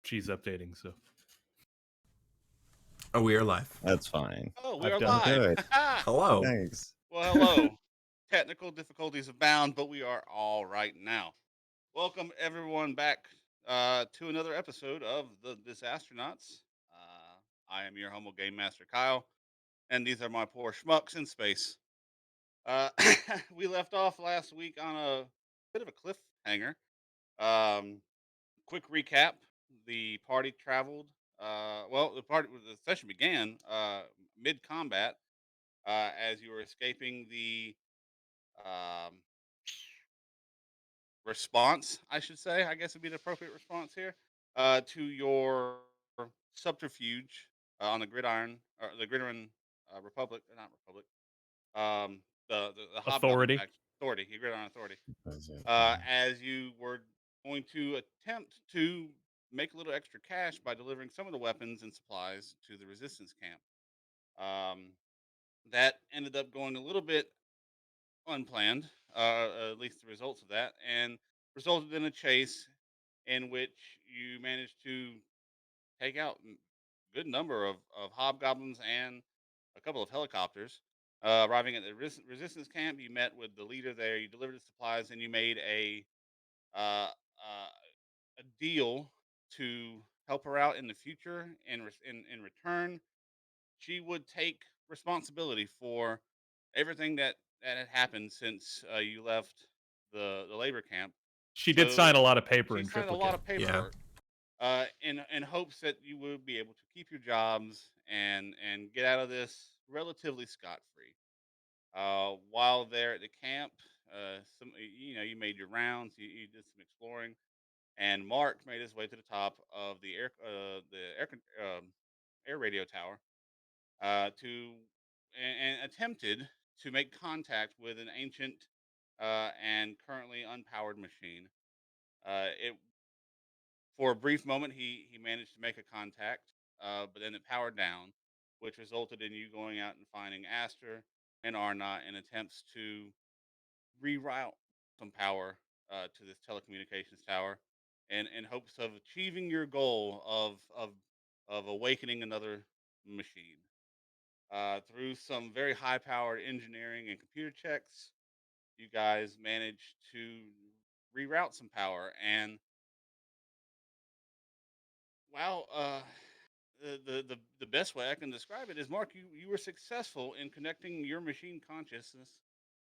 She's updating, so Oh, we are live. That's fine. Oh, we I've are done live. Good. Hello. Thanks. Well, hello. Technical difficulties abound, but we are all right now. Welcome everyone back to another episode of the Disastronauts. I am your humble game master, Kyle, and these are my poor schmucks in space. Uh, we left off last week on a bit of a cliffhanger. Um, quick recap: the party traveled. The session began mid combat as you were escaping the um, response, I should say, I guess would be the appropriate response here, to your subterfuge on the Gridiron, or the Gideron Republic, not Republic, the Hobgoblin Authority. Authority, the Gridiron Authority, That's it. as you were going to attempt to make a little extra cash by delivering some of the weapons and supplies to the resistance camp. Um, that ended up going a little bit unplanned, at least the results of that, and resulted in a chase in which you managed to take out a good number of hobgoblins and a couple of helicopters. Arriving at the resistance camp, you met with the leader there. You delivered the supplies, and you made uh, uh, a deal to help her out in the future. In return, she would take responsibility for everything that had happened since you left the labor camp. she did So sign a lot of paper she in signed a triplicate. lot of paperwork in hopes that you would be able to keep your jobs and get out of this relatively scot free. While there at the camp, you made your rounds, you did some exploring, and Mark made his way to the top of air radio tower to and attempted to make contact with an ancient and currently unpowered machine. It For a brief moment he managed to make a contact, but then it powered down, which resulted in you going out and finding Aster and Arnott in attempts to reroute some power to this telecommunications tower, and in hopes of achieving your goal of awakening another machine. Through some very high powered engineering and computer checks, you guys managed to reroute some power. And wow, the best way I can describe it is, Mark, you were successful in connecting your machine consciousness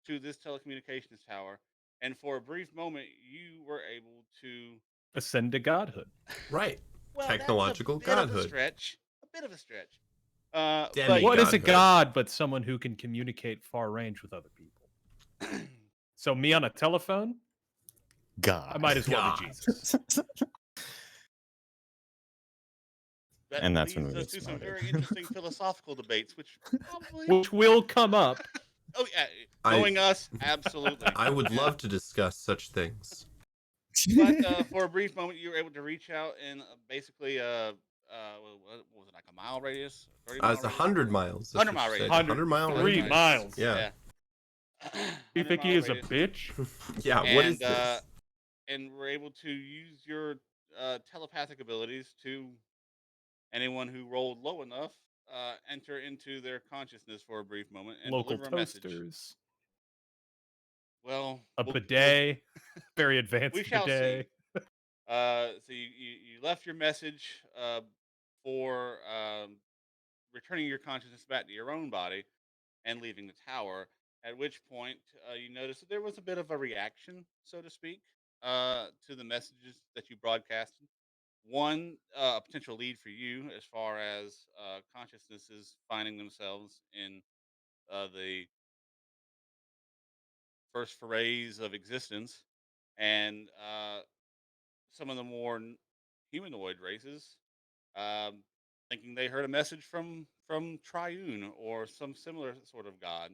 to this telecommunications tower. And for a brief moment, you were able to. Ascend to godhood. Right. Well, Technological that's a bit of a godhood. stretch. A bit of a stretch. Demi- What is a Godhood. god but someone who can communicate far range with other people? So me on a telephone, God. I might as well God. be Jesus. that And that's when leads we us get to some started. very interesting philosophical debates, which probably. Which will come up. Oh yeah, I- knowing us, absolutely. I would And- love to discuss such things. But for a brief moment, you were able to reach out in basically what was it, like a mile radius, 30 mile It's radius? 100 miles. That's 100 what mile she said. radius. 100-mile 100 3 radius. miles. Yeah. You 100 think he mile is a radius. bitch? Yeah. What is And this? and we're able to use your telepathic abilities to anyone who rolled low enough enter into their consciousness for a brief moment and Local deliver a message. toasters. Well, A we'll- bidet. Very we advanced shall bidet. see. So you left your message for returning your consciousness back to your own body and leaving the tower. At which point, you noticed that there was a bit of a reaction, so to speak, to the messages that you broadcasted. One, a potential lead for you as far as consciousnesses finding themselves in the first forays of existence, and some of the more humanoid races um, thinking they heard a message from Triune or some similar sort of god.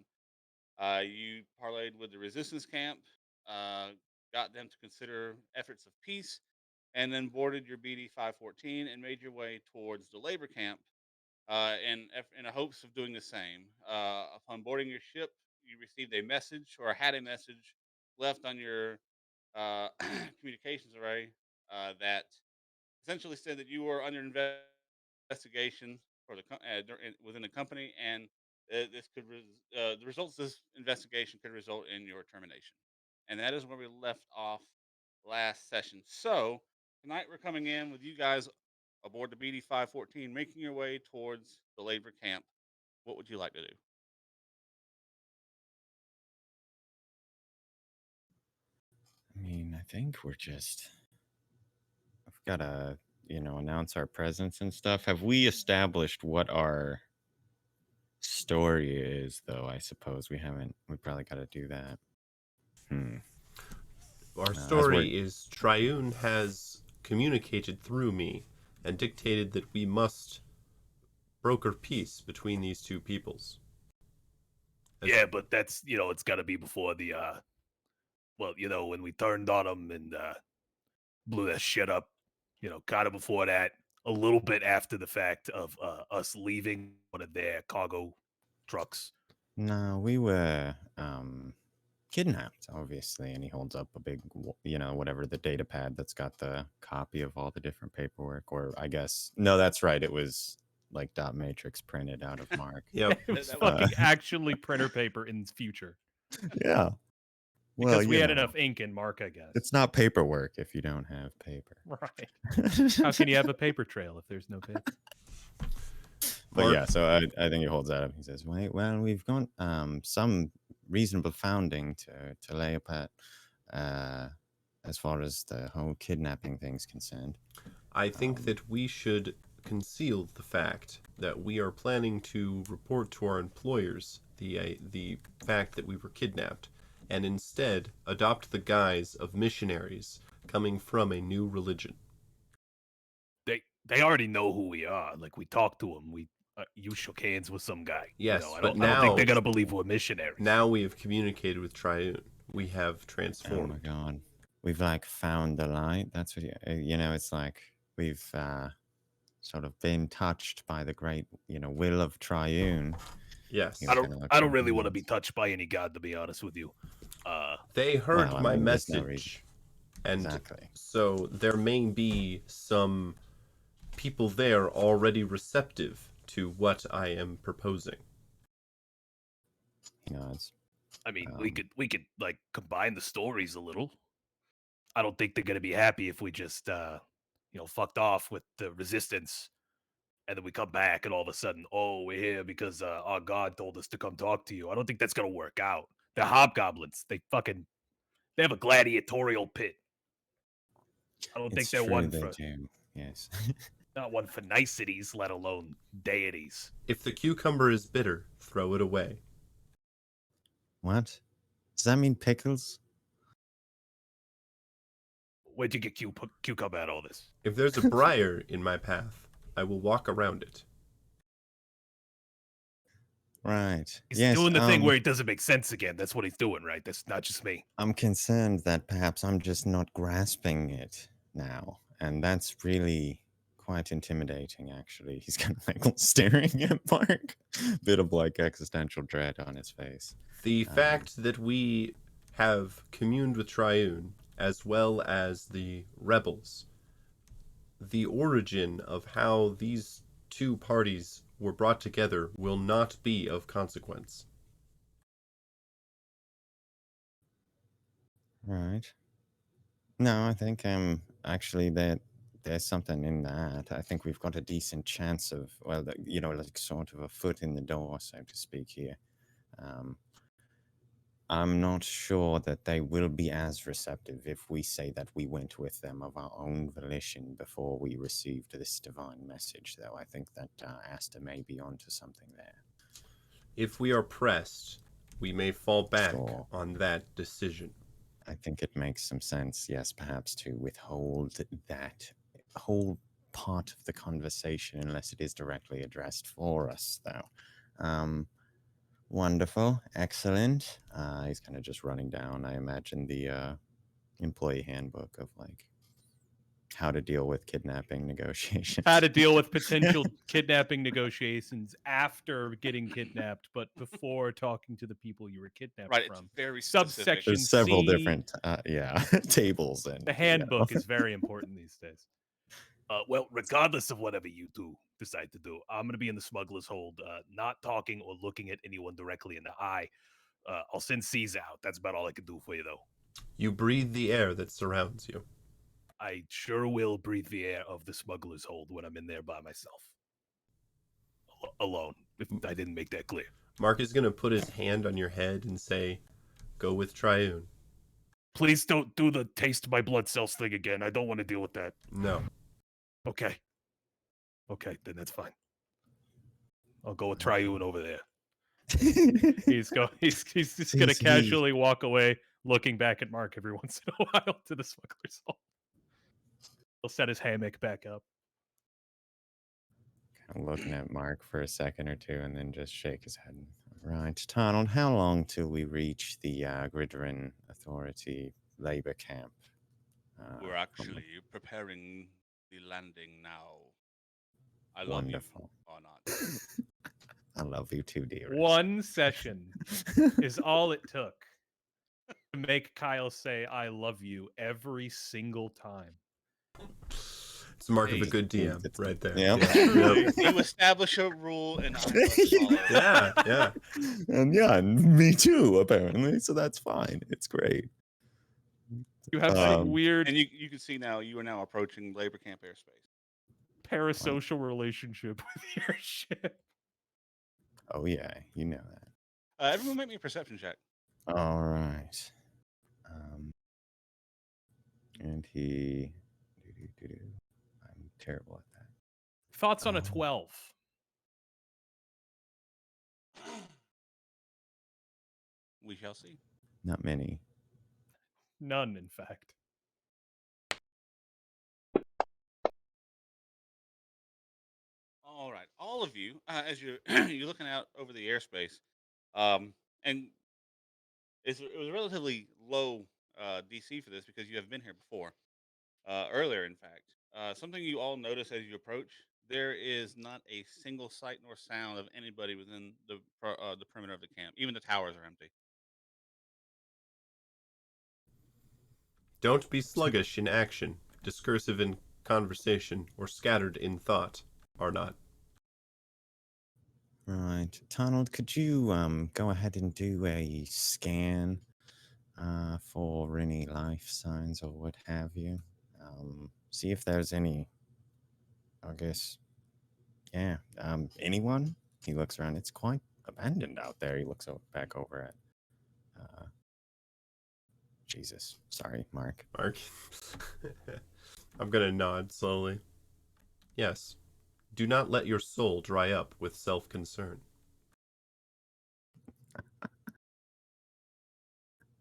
You parlayed with the resistance camp, uh, got them to consider efforts of peace, and then boarded your BD 514 and made your way towards the labor camp in a hopes of doing the same. Upon boarding your ship, you received a message or had a message left on your uh, communications array that essentially said that you were under investigation for within the company, and this could the results of this investigation could result in your termination. And that is where we left off last session. So tonight we're coming in with you guys aboard the BD 514, making your way towards the labor camp. What would you like to do? I mean, I think we're just. I've got to, announce our presence and stuff. Have we established what our story is, though? I suppose we haven't. We probably got to do that. Our as story we're- is Triune has communicated through me and dictated that we must broker peace between these two peoples. Yeah, but that's it's got to be before the well, when we turned on them and blew that shit up, kind of before that, a little bit after the fact of us leaving one of their cargo trucks. No, we were kidnapped, obviously, and he holds up a big, whatever the data pad that's got the copy of all the different paperwork, or I guess no, that's right. It was like dot matrix printed out of Mark. Yep. It was That fucking actually printer paper in the future Yeah. because Well, we had enough ink in Mark, I guess. It's not paperwork if you don't have paper. Right. How can you have a paper trail if there's no paper? But Mark- yeah, so I think he holds that up. He says, "Wait, well, we've got some reasonable founding to lay up at as far as the whole kidnapping thing's concerned." I think that we should conceal the fact that we are planning to report to our employers the fact that we were kidnapped, and instead adopt the guise of missionaries coming from a new religion. They already know who we are. Like, we talked to them. You shook hands with some guy. Yes, I but don't think now- they're gonna believe we're missionaries. Now we have communicated with Triune. We have Oh my transformed. god, we've like found the light. That's what it's like we've sort of been touched by the great will of Triune. Yes. He I was gonna don't. look I don't for really want to be humans. touched by any god, to be honest with you. They heard Well, I my mean, there's no message. And Exactly. so there may be some people there already receptive to what I am proposing. He nods. I mean, we Um, could like combine the stories a little. I don't think they're gonna be happy if we just fucked off with the resistance, and then we come back and all of a sudden, oh, we're here because our god told us to come talk to you. I don't think that's gonna work out. The hobgoblins, they have a gladiatorial pit. I don't think It's they're true, one they for do. Yes. not one for niceties, let alone deities. If the cucumber is bitter, throw it away. What? Does that mean pickles? Where'd you get cucumber at all this? If there's a briar in my path, I will walk around it. Right. He's yes. doing the thing where it doesn't make sense again. That's what he's doing, right? That's not just me. I'm concerned that perhaps I'm just not grasping it now, and that's really quite intimidating. Actually, he's kind of like staring at Mark, bit of like existential dread on his face. The fact that we have communed with Triune, as well as the rebels, the origin of how these two parties were brought together will not be of consequence. Right. No, I think actually that there's something in that. I think we've got a decent chance of like sort of a foot in the door, so to speak here. I'm not sure that they will be as receptive if we say that we went with them of our own volition before we received this divine message, though. I think that Asta may be onto something there. If we are pressed, we may fall back Sure. on that decision. I think it makes some sense, yes, perhaps to withhold that whole part of the conversation unless it is directly addressed for us, though. Wonderful, excellent. He's kind of just running down, I imagine, the employee handbook of like how to deal with kidnapping negotiations. How to deal with potential kidnapping negotiations after getting kidnapped, but before talking to the people you were kidnapped Right, it's from. very Subsection specific. There's several C, different, tables and The handbook is very important these days. Well, regardless of whatever you two decide to do, I'm going to be in the smuggler's hold, not talking or looking at anyone directly in the eye. I'll send C's out. That's about all I can do for you, though. You breathe the air that surrounds you. I sure will breathe the air of the smuggler's hold when I'm in there by myself. Alone, if I didn't make that clear. Mark is going to put his hand on your head and say, go with Triune. Please don't do the taste my blood cells thing again. I don't want to deal with that. No. Okay. Okay, then that's fine. I'll go with Triune over there. He's just gonna casually walk away, looking back at Mark every once in a while to the smuggler's hall. He'll set his hammock back up. Kind of looking at Mark for a second or two, and then just shake his head. Right, Donald. How long till we reach the Gideron Authority labor camp? We're actually preparing the landing now. I love Wonderful. you or not. I love you too, dear. One session is all it took to make Kyle say "I love you" every single time. It's the mark of a good DM right there. Yeah. You establish a rule and I must follow. Yeah. And me too, apparently. So that's fine. It's great. You have some weird And you can see now you are now approaching labor camp airspace. parasocial relationship with your ship. Oh yeah, you know that. Everyone make me a perception check. All right. And he. I'm terrible at that. Thoughts on a 12? We shall see. Not many. None, in fact. All right, all of you, as you're you're looking out over the airspace, and it was a relatively low DC for this because you have been here before, earlier, in fact. Something you all notice as you approach: there is not a single sight nor sound of anybody within the perimeter of the camp. Even the towers are empty. Don't be sluggish in action, discursive in conversation, or scattered in thought. Are not. Right. Donald, could you go ahead and do a scan for any life signs or what have you? See if there's any, I guess, yeah, anyone? He looks around. It's quite abandoned out there. He looks back over at, Jesus. Sorry, Mark. Mark. I'm going to nod slowly. Yes. Do not let your soul dry up with self-concern.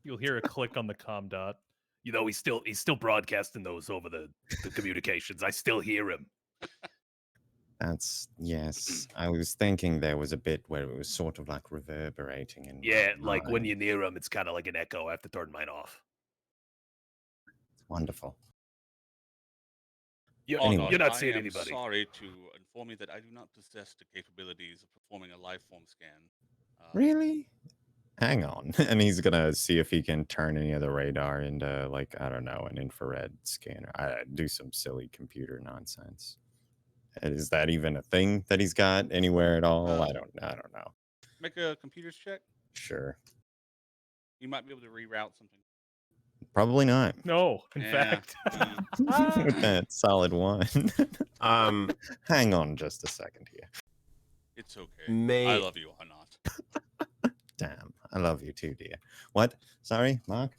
You'll hear a click on the comm dot. You know, he's still broadcasting those over the communications. I still hear him. That's, yes. I was thinking there was a bit where it was sort of like reverberating. In Yeah, my like when mind. you're near him, it's kind of like an echo. I have to turn mine off. Wonderful. You're, Anyway. you're not seeing I am anybody. sorry to inform you that I do not possess the capabilities of performing a life form scan. Really? Hang on. And he's going to see if he can turn any of the radar into, like, I don't know, an infrared scanner. Do some silly computer nonsense. Is that even a thing that he's got anywhere at all? I don't know. Make a computers check. Sure. You might be able to reroute something. Probably not. No, in Yeah. fact. With that solid one. Hang on just a second here. It's okay. May I love you or not. Damn. I love you too, dear. What? Sorry, Mark?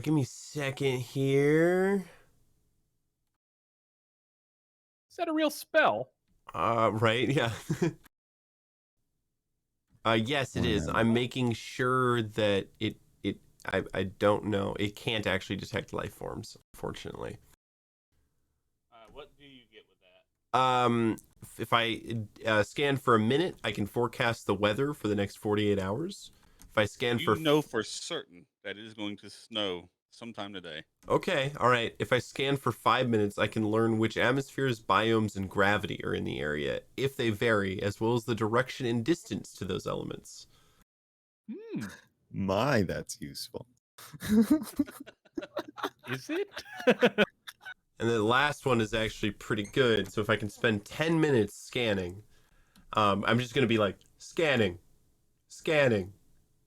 Give me a second here. Is that a real spell? Right, yeah. Yes, it is. I'm making sure that I don't know. It can't actually detect life forms, unfortunately. What do you get with that? If I scan for a minute, I can forecast the weather for the next 48 hours. If I scan You for know for certain that it is going to snow sometime today. Okay, all right. If I scan for 5 minutes, I can learn which atmospheres, biomes, and gravity are in the area, if they vary, as well as the direction and distance to those elements. My, that's useful. Is it? And the last one is actually pretty good. So if I can spend 10 minutes scanning, I'm just going to be like scanning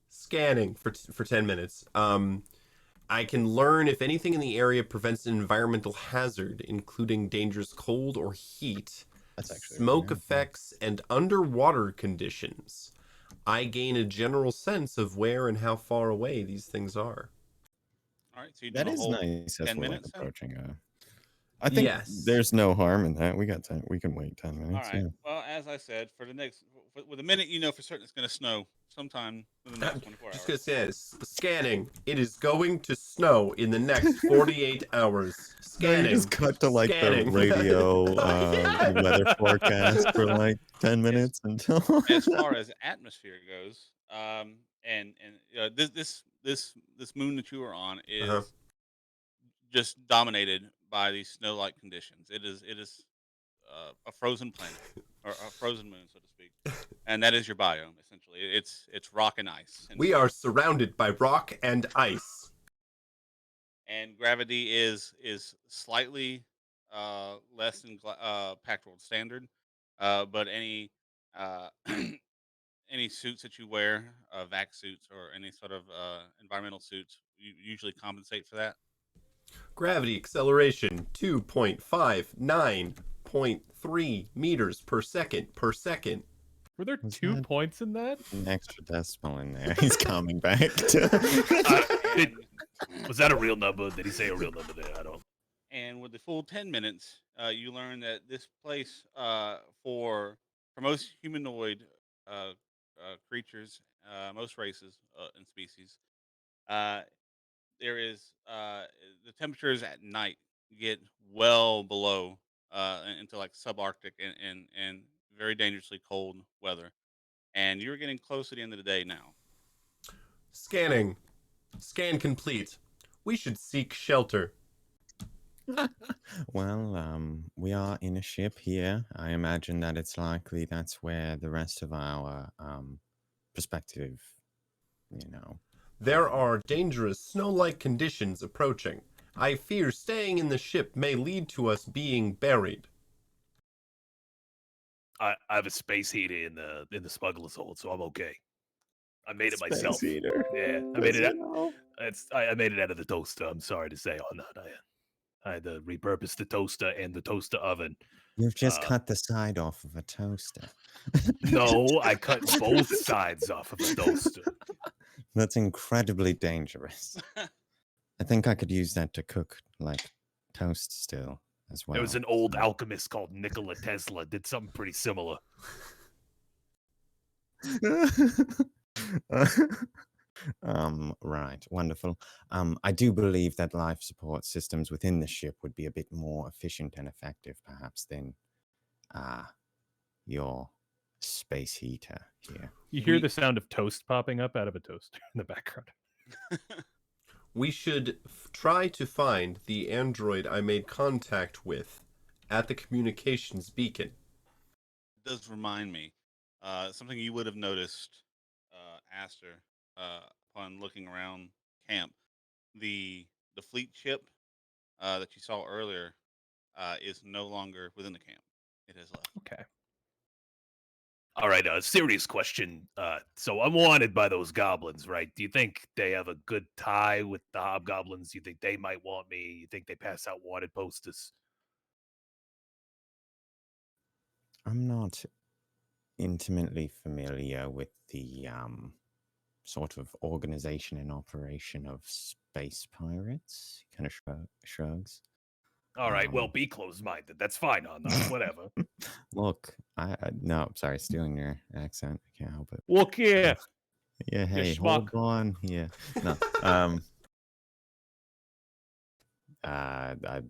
for 10 minutes. I can learn if anything in the area prevents an environmental hazard, including dangerous cold or heat, That's actually smoke really effects, and underwater conditions. I gain a general sense of where and how far away these things are. All right, so you're doing That a is whole nice as 10 we're like minutes then? approaching I think Yes. there's no harm in that. We got time. We can wait 10 All minutes. right. Yeah. Well, as I said, for the next, with a minute, you know for certain it's going to snow sometime within the I'm next 24 just hours. gonna say this. Scanning. It is going to snow in the next 48 hours. No, you Scanning. just cut to like the Scanning. radio weather forecast for like 10 minutes until. As far as atmosphere goes, this moon that you are on Uh-huh. is just dominated by these snow-like conditions. It is a frozen planet or a frozen moon, so to speak, and that is your biome essentially. It's rock and ice, We are surrounded by rock and ice. and gravity is slightly less than Pact World standard, but any uh, any suits that you wear, vac suits or any sort of environmental suits, you usually compensate for that. Gravity acceleration 2.59.3 meters per second. Were there Was 2 that- points in that? An extra decimal in there. He's coming back Did- And, Was that a real number? Did he say a real number there? I don't. and with the full 10 minutes, you learn that this place, for most humanoid creatures, most races and species, uh, there is the temperatures at night get well below into like subarctic and very dangerously cold weather, and you're getting close to the end of the day now. Scanning. Scan complete. We should seek shelter. Well, we are in a ship here. I imagine that it's likely that's where the rest of our perspective, There are dangerous snow-like conditions approaching. I fear staying in the ship may lead to us being buried. I have a space heater in the smuggler's hold, so I'm okay. I made it myself. Heater. Yeah, I made it. I made it out of the toaster. I'm sorry to say on that. I had to repurpose the toaster and the toaster oven. You've just Uh, cut the side off of a toaster. No, I cut both sides off of a toaster. That's incredibly dangerous. I think I could use that to cook like toast still as well. There was an old alchemist called Nikola Tesla. Did something pretty similar. Right, wonderful. I do believe that life support systems within the ship would be a bit more efficient and effective, perhaps, than your space heater here. You hear the sound of toast popping up out of a toaster in the background. We should try to find the android I made contact with at the communications beacon. It does remind me something you would have noticed, Aster, upon looking around camp. The fleet ship that you saw earlier is no longer within the camp. It has left. Okay. All right, serious question. So I'm wanted by those goblins, right? Do you think they have a good tie with the hobgoblins? You think they might want me? You think they pass out wanted posters? I'm not intimately familiar with the sort of organization and operation of space pirates. He kind of shrugs. All right, well, be closed-minded. That's fine on that. Whatever. Look, no, sorry, stealing your accent. I can't help it. Look here. Yeah, hey, schmuck. hold on. Yeah, no. I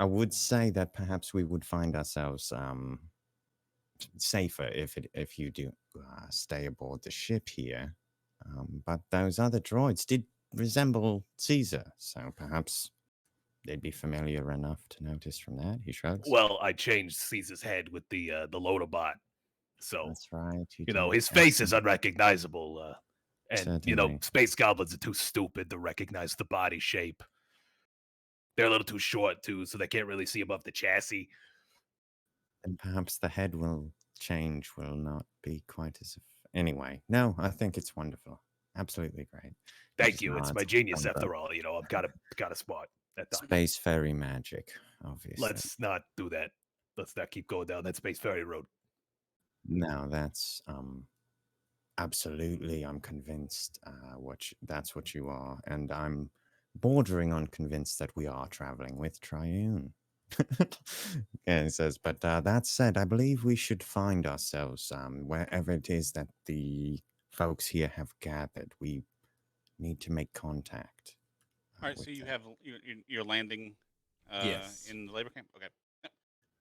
would say that perhaps we would find ourselves safer if you do stay aboard the ship here. But those other droids did resemble Caesar, so perhaps they'd be familiar enough to notice from that. He shrugs. Well, I changed Caesar's head with the Lotobot. So That's right. his face is unrecognizable. And Certainly. space goblins are too stupid to recognize the body shape. They're a little too short too, so they can't really see above the chassis. And perhaps the head will change, will not be quite as. Anyway, no, I think it's wonderful. Absolutely great. Thank Just you. It's nods my genius thumbs up. after all. You know, I've got a spot at that. Space fairy magic, obviously. Let's not do that. Let's not keep going down that Space Ferry road. No, that's absolutely. I'm convinced that's what you are, and I'm bordering on convinced that we are traveling with Triune. And it says, but that said, I believe we should find ourselves wherever it is that the folks here have gathered. We need to make contact. All right, so you have you're landing Yes. in the labor camp. Okay.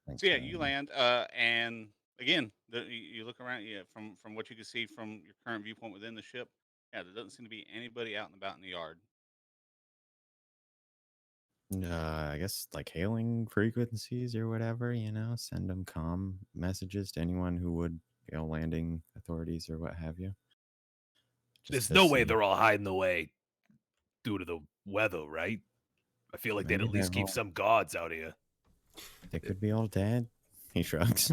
Thanks So yeah, very you much. land, and again, you look around. Yeah, from what you can see from your current viewpoint within the ship, yeah, there doesn't seem to be anybody out and about in the yard. I guess like hailing frequencies or whatever, send them comm messages to anyone who would, landing authorities or what have you. There's to no way see. they're all hiding away due to the weather, right? I feel like they'd Maybe at least they're keep all- some guards out here. They could be all dead. He shrugs.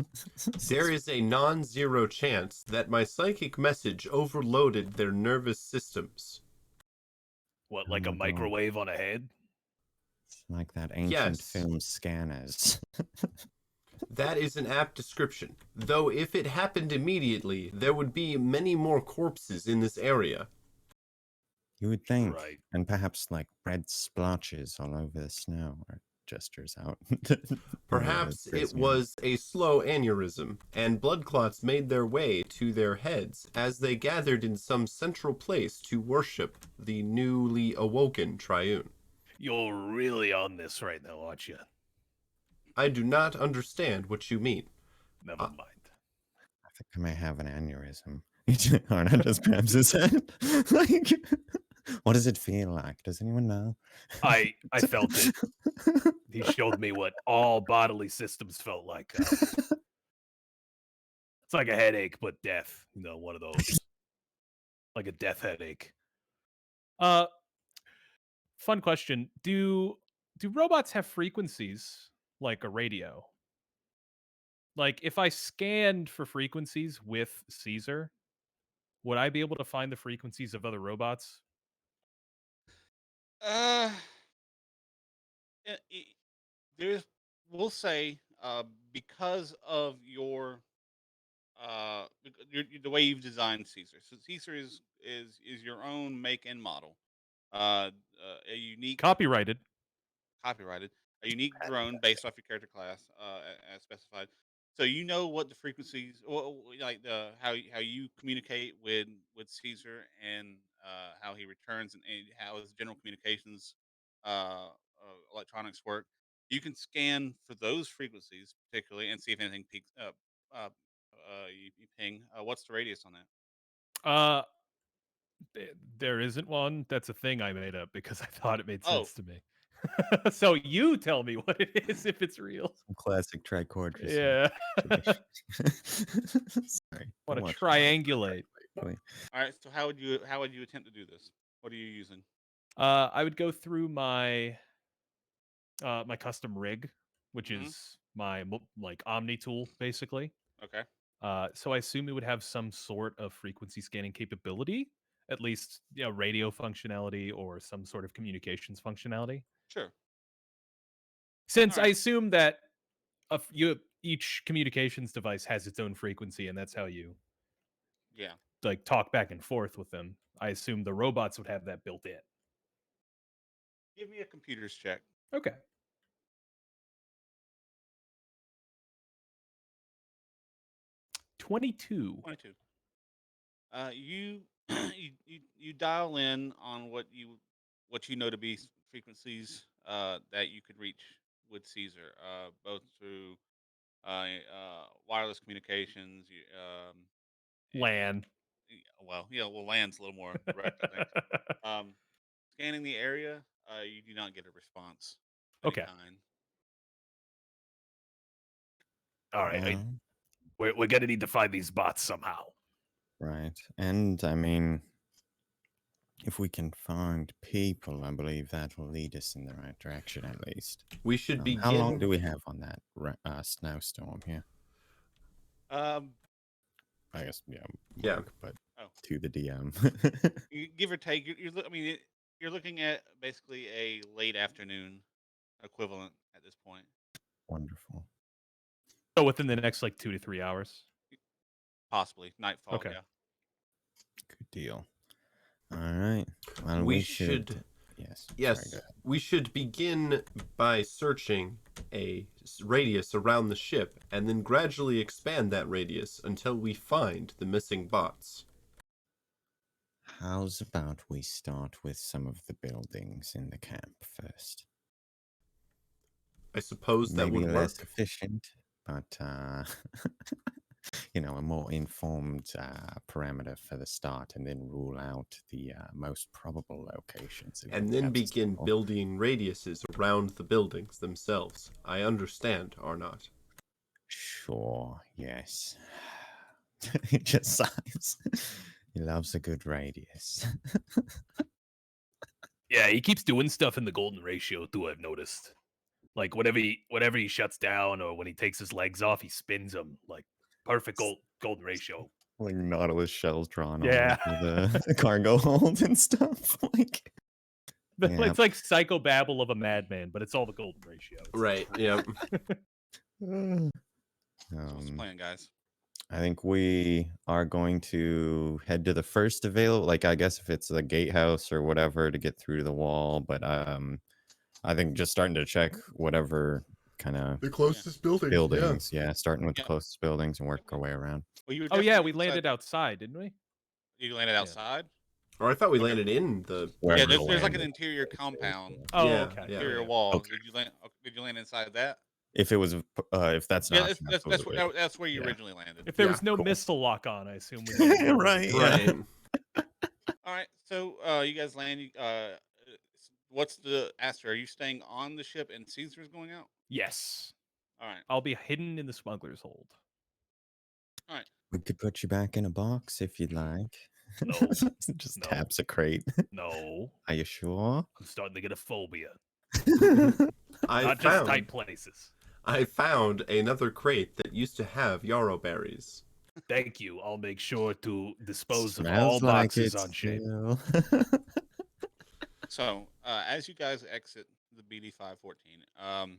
There is a non-zero chance that my psychic message overloaded their nervous systems. What, Oh like a my God. microwave on a head? It's like that ancient Yes. film Scanners. That is an apt description. Though if it happened immediately, there would be many more corpses in this area. You would think. Right. And perhaps like red splotches all over the snow, or gestures out. Perhaps it was a slow aneurysm, and blood clots made their way to their heads as they gathered in some central place to worship the newly awoken Triune. You're really on this right now, aren't you? I do not understand what you mean. Never mind. I think I may have an aneurysm. Arna just grabs his head. Like, what does it feel like? Does anyone know? I felt it. He showed me what all bodily systems felt like. It's like a headache, but death. One of those. Like a death headache. Fun question. Do robots have frequencies like a radio? Like, if I scanned for frequencies with Caesar, would I be able to find the frequencies of other robots? Uh, there's, we'll say, because of the way you've designed Caesar. So Caesar is your own make and model. A unique Copyrighted. copyrighted, a unique drone based off your character class, as specified. So you know what the frequencies, like the how you communicate with Caesar, and how he returns, and how his general communications electronics work. You can scan for those frequencies particularly and see if anything peaks up. You ping. What's the radius on that? Uh, there isn't one. That's a thing I made up because I thought it made Oh, sense to me. So you tell me what it is if it's real. Classic trichord. Yeah. Sorry. Want to watched triangulate. all right. So how would you attempt to do this? What are you using? I would go through my my custom rig, which Mhm. is my like Omni tool, basically. Okay. So I assume it would have some sort of frequency scanning capability, at least radio functionality or some sort of communications functionality. Sure. Since All I right. assume that each communications device has its own frequency, and that's how you Yeah. like talk back and forth with them. I assume the robots would have that built in. Give me a computers check. Okay. 22. 22. You you dial in on what you know to be frequencies that you could reach with Caesar, both through wireless communications. LAN. Well, land's a little more direct, I think. Um, Scanning the area, you do not get a response of any Okay. kind. All right. Well, We're gonna need to find these bots somehow. right. And I mean, if we can find people, I believe that will lead us in the right direction at least. We should How long begin. do we have on that snowstorm here? Um, I guess, yeah, Yeah. Mark, but Oh. to the DM. give or take, I mean, you're looking at basically a late afternoon equivalent at this point. Wonderful. So within the next like 2 to 3 hours. Possibly nightfall. Okay. Yeah. Good deal. All right. Well, We we should. should- Yes. Yes, Sorry, go ahead. we should begin by searching a radius around the ship and then gradually expand that radius until we find the missing bots. How's about we start with some of the buildings in the camp first? I suppose that Maybe would less work. efficient, but a more informed parameter for the start, and then rule out the most probable locations. And then begin building radiuses around the buildings themselves. I understand, Arnott. Sure, yes. He just sighs. He loves a good radius. Yeah, he keeps doing stuff in the golden ratio too, I've noticed. Like whenever he shuts down or when he takes his legs off, he spins them like perfect golden ratio. Like Nautilus shells drawn Yeah. all over the cargo hold and stuff. Like, yeah. It's like psychobabble of a madman, but it's all the golden ratio. It's Right, great. yep. What's the plan, guys? I think we are going to head to the first available, like I guess if it's the gatehouse or whatever to get through the wall, but I think just starting to check whatever kind of The closest buildings, yeah, starting with Yeah. the closest buildings and work our way around. Well, you were Oh yeah, definitely we inside- landed outside, didn't we? You landed outside. Or I thought we Okay. landed in the... Wherever Yeah, there's like an landed. interior compound, Oh, Yeah, okay. yeah. interior wall. Okay. Did you land inside that? If it was, if that's Yeah, not, that's where you Yeah. originally landed. If there Yeah, was no cool. missile lock on, I assume we landed over Right, here. yeah. Right. All right, so you guys land. What's the Aster? Are you staying on the ship and Caesar's going out? Yes. All right, I'll be hidden in the smuggler's hold. all right. We could put you back in a box if you'd like. No. Just No. taps a crate. No. Are you sure? I'm starting to get a phobia. I Not just found tight places. I found another crate that used to have yarrow berries. Thank you. I'll make sure to dispose of Smells all like boxes it on ship. still. So as you guys exit the BD 514,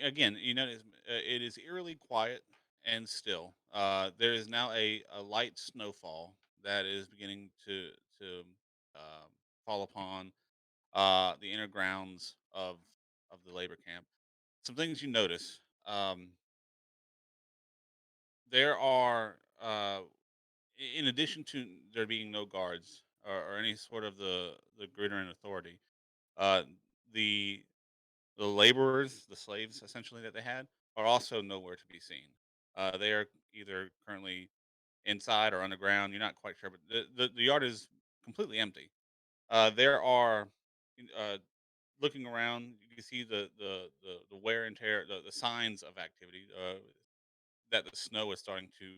again, you notice it is eerily quiet and still. There is now a light snowfall that is beginning to um, fall upon the inner grounds of the labor camp. Some things you notice. There are, in addition to there being no guards or any sort of the Gideron Authority, uh, the the laborers, the slaves essentially that they had, are also nowhere to be seen. They are either currently inside or underground. You're not quite sure, but the yard is completely empty. There are, uh, looking around, you can see the wear and tear, the signs of activity that the snow is starting to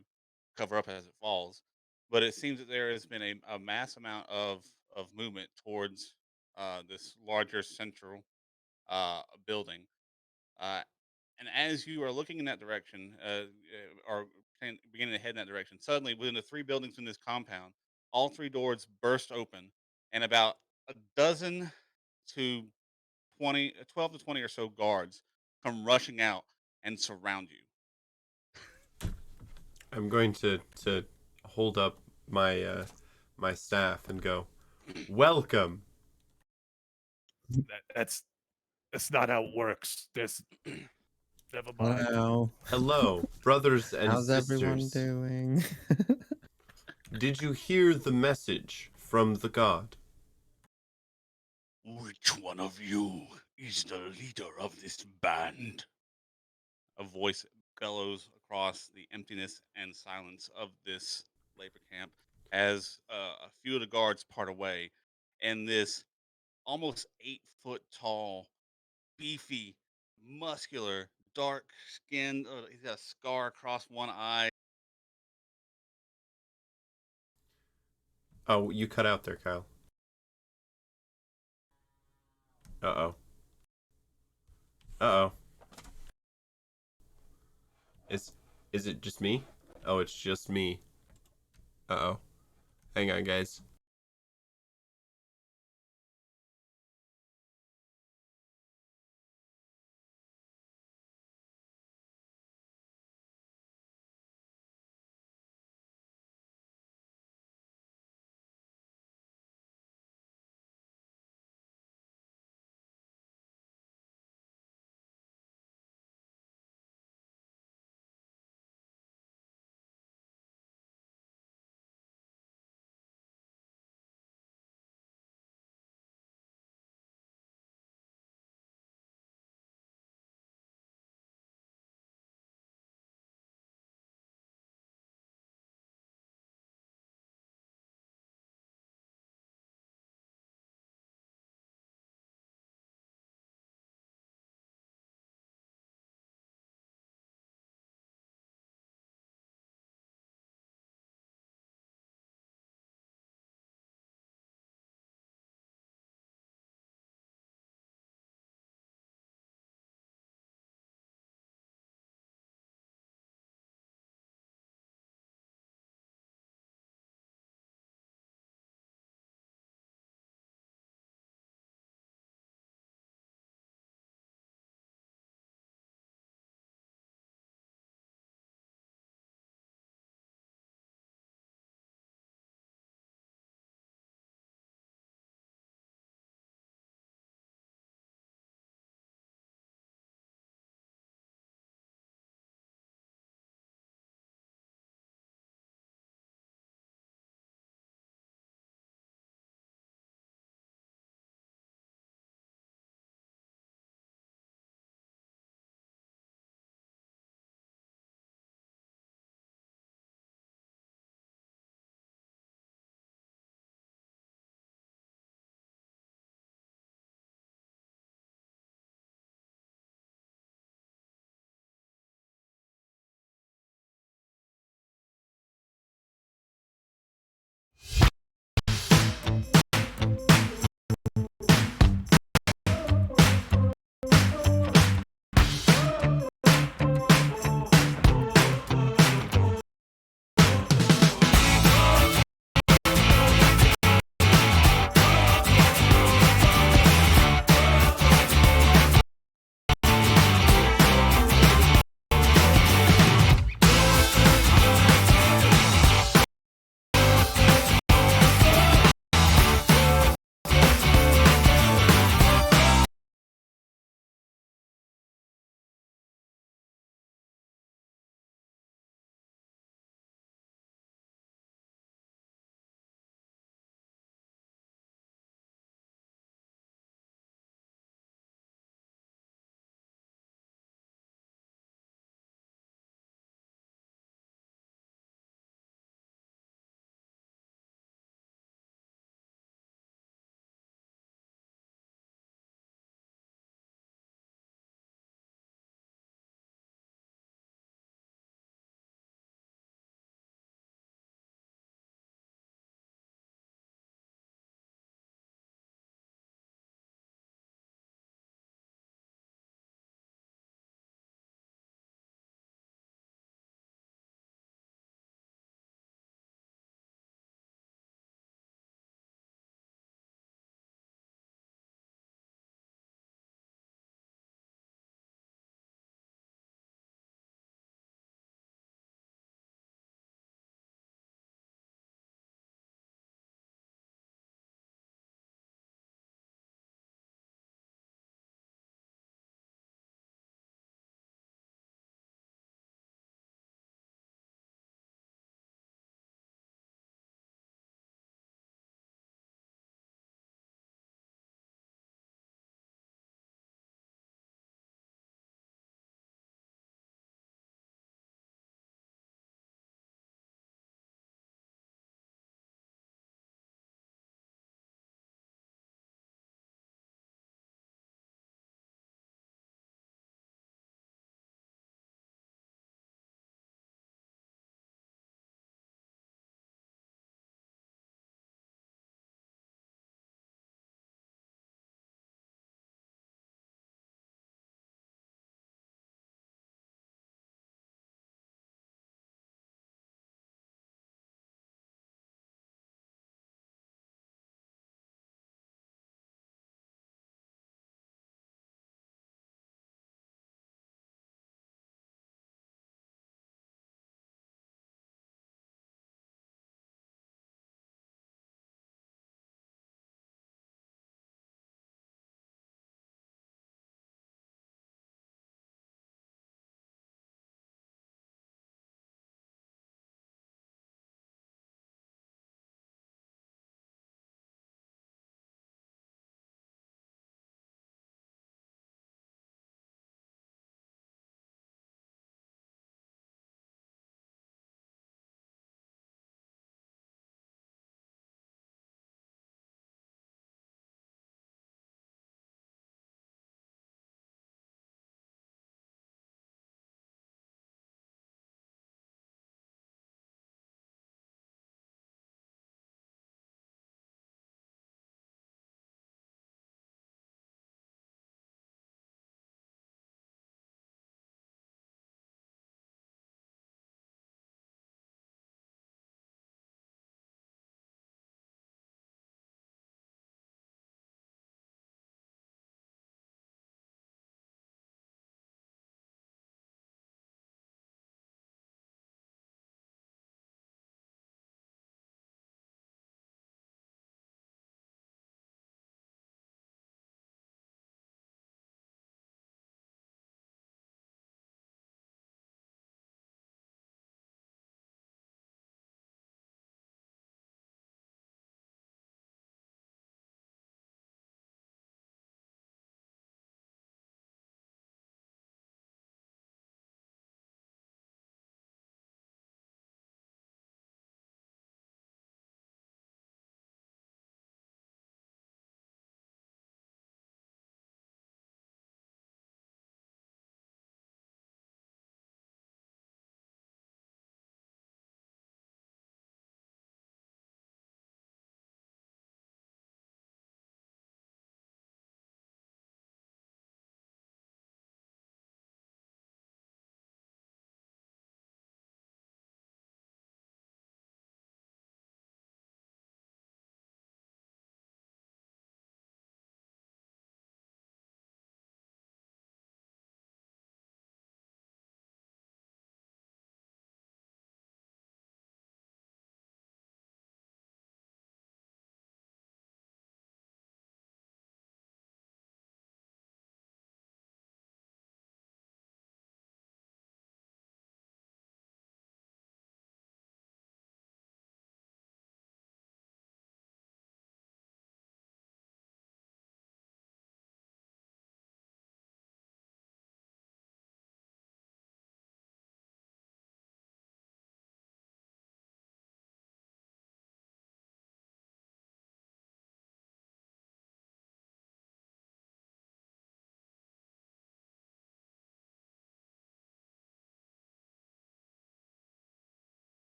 cover up as it falls. But it seems that there has been a mass amount of movement towards this larger central building. Uh, and as you are looking in that direction, or beginning to head in that direction, suddenly within the three buildings in this compound, all three doors burst open, and about a dozen to 12 to 20 or so guards come rushing out and surround you. I'm going to hold up my my staff and go, "Welcome." That's not how it works. There's never mind. Wow. Hello, brothers and How's sisters. everyone doing? Did you hear the message from the god? Which one of you is the leader of this band? A voice bellows across the emptiness and silence of this labor camp as a few of the guards part away, and this almost 8 foot tall, beefy, muscular, dark skinned, he's got a scar across one eye. Oh, you cut out there, Kyle. Uh-oh. Uh-oh. Is it just me? Oh, it's just me. Uh-oh. Hang on, guys.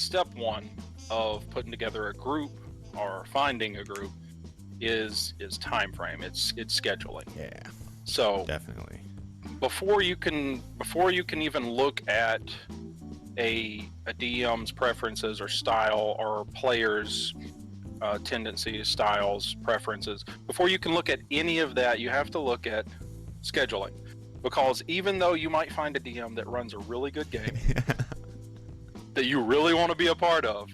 step one of putting together a group or finding a group is time frame. It's scheduling. Yeah, So definitely. before you can even look at a DM's preferences or style or players' tendencies, styles, preferences, before you can look at any of that, you have to look at scheduling. Because even though you might find a DM that runs a really good game that you really want to be a part of,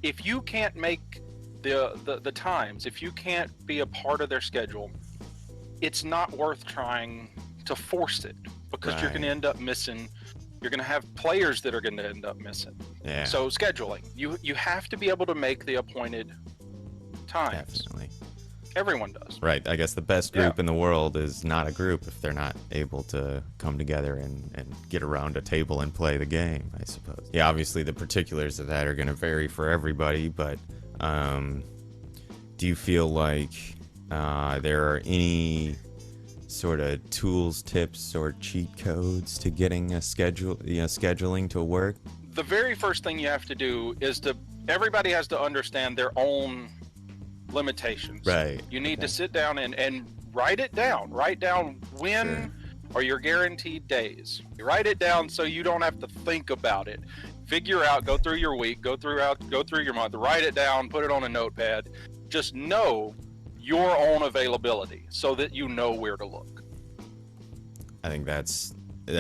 if you can't make the times, if you can't be a part of their schedule, it's not worth trying to force it, because you're going to end up missing. You're going to have players that are going to end up missing. Yeah. So scheduling, you have to be able to make the appointed times. Definitely. Everyone does. Right. I guess the best group in the world is not a group if they're not able to come together and get around a table and play the game, I suppose. Yeah, obviously the particulars of that are going to vary for everybody, but do you feel like there are any sort of tools, tips, or cheat codes to getting a scheduling to work? The very first thing you have to do is everybody has to understand their own limitations. Right. You need to sit down and write it down. Write down when are your guaranteed days. You write it down so you don't have to think about it. Figure out, go through your week, go through your month, write it down, put it on a notepad. Just know your own availability so that you know where to look. I think that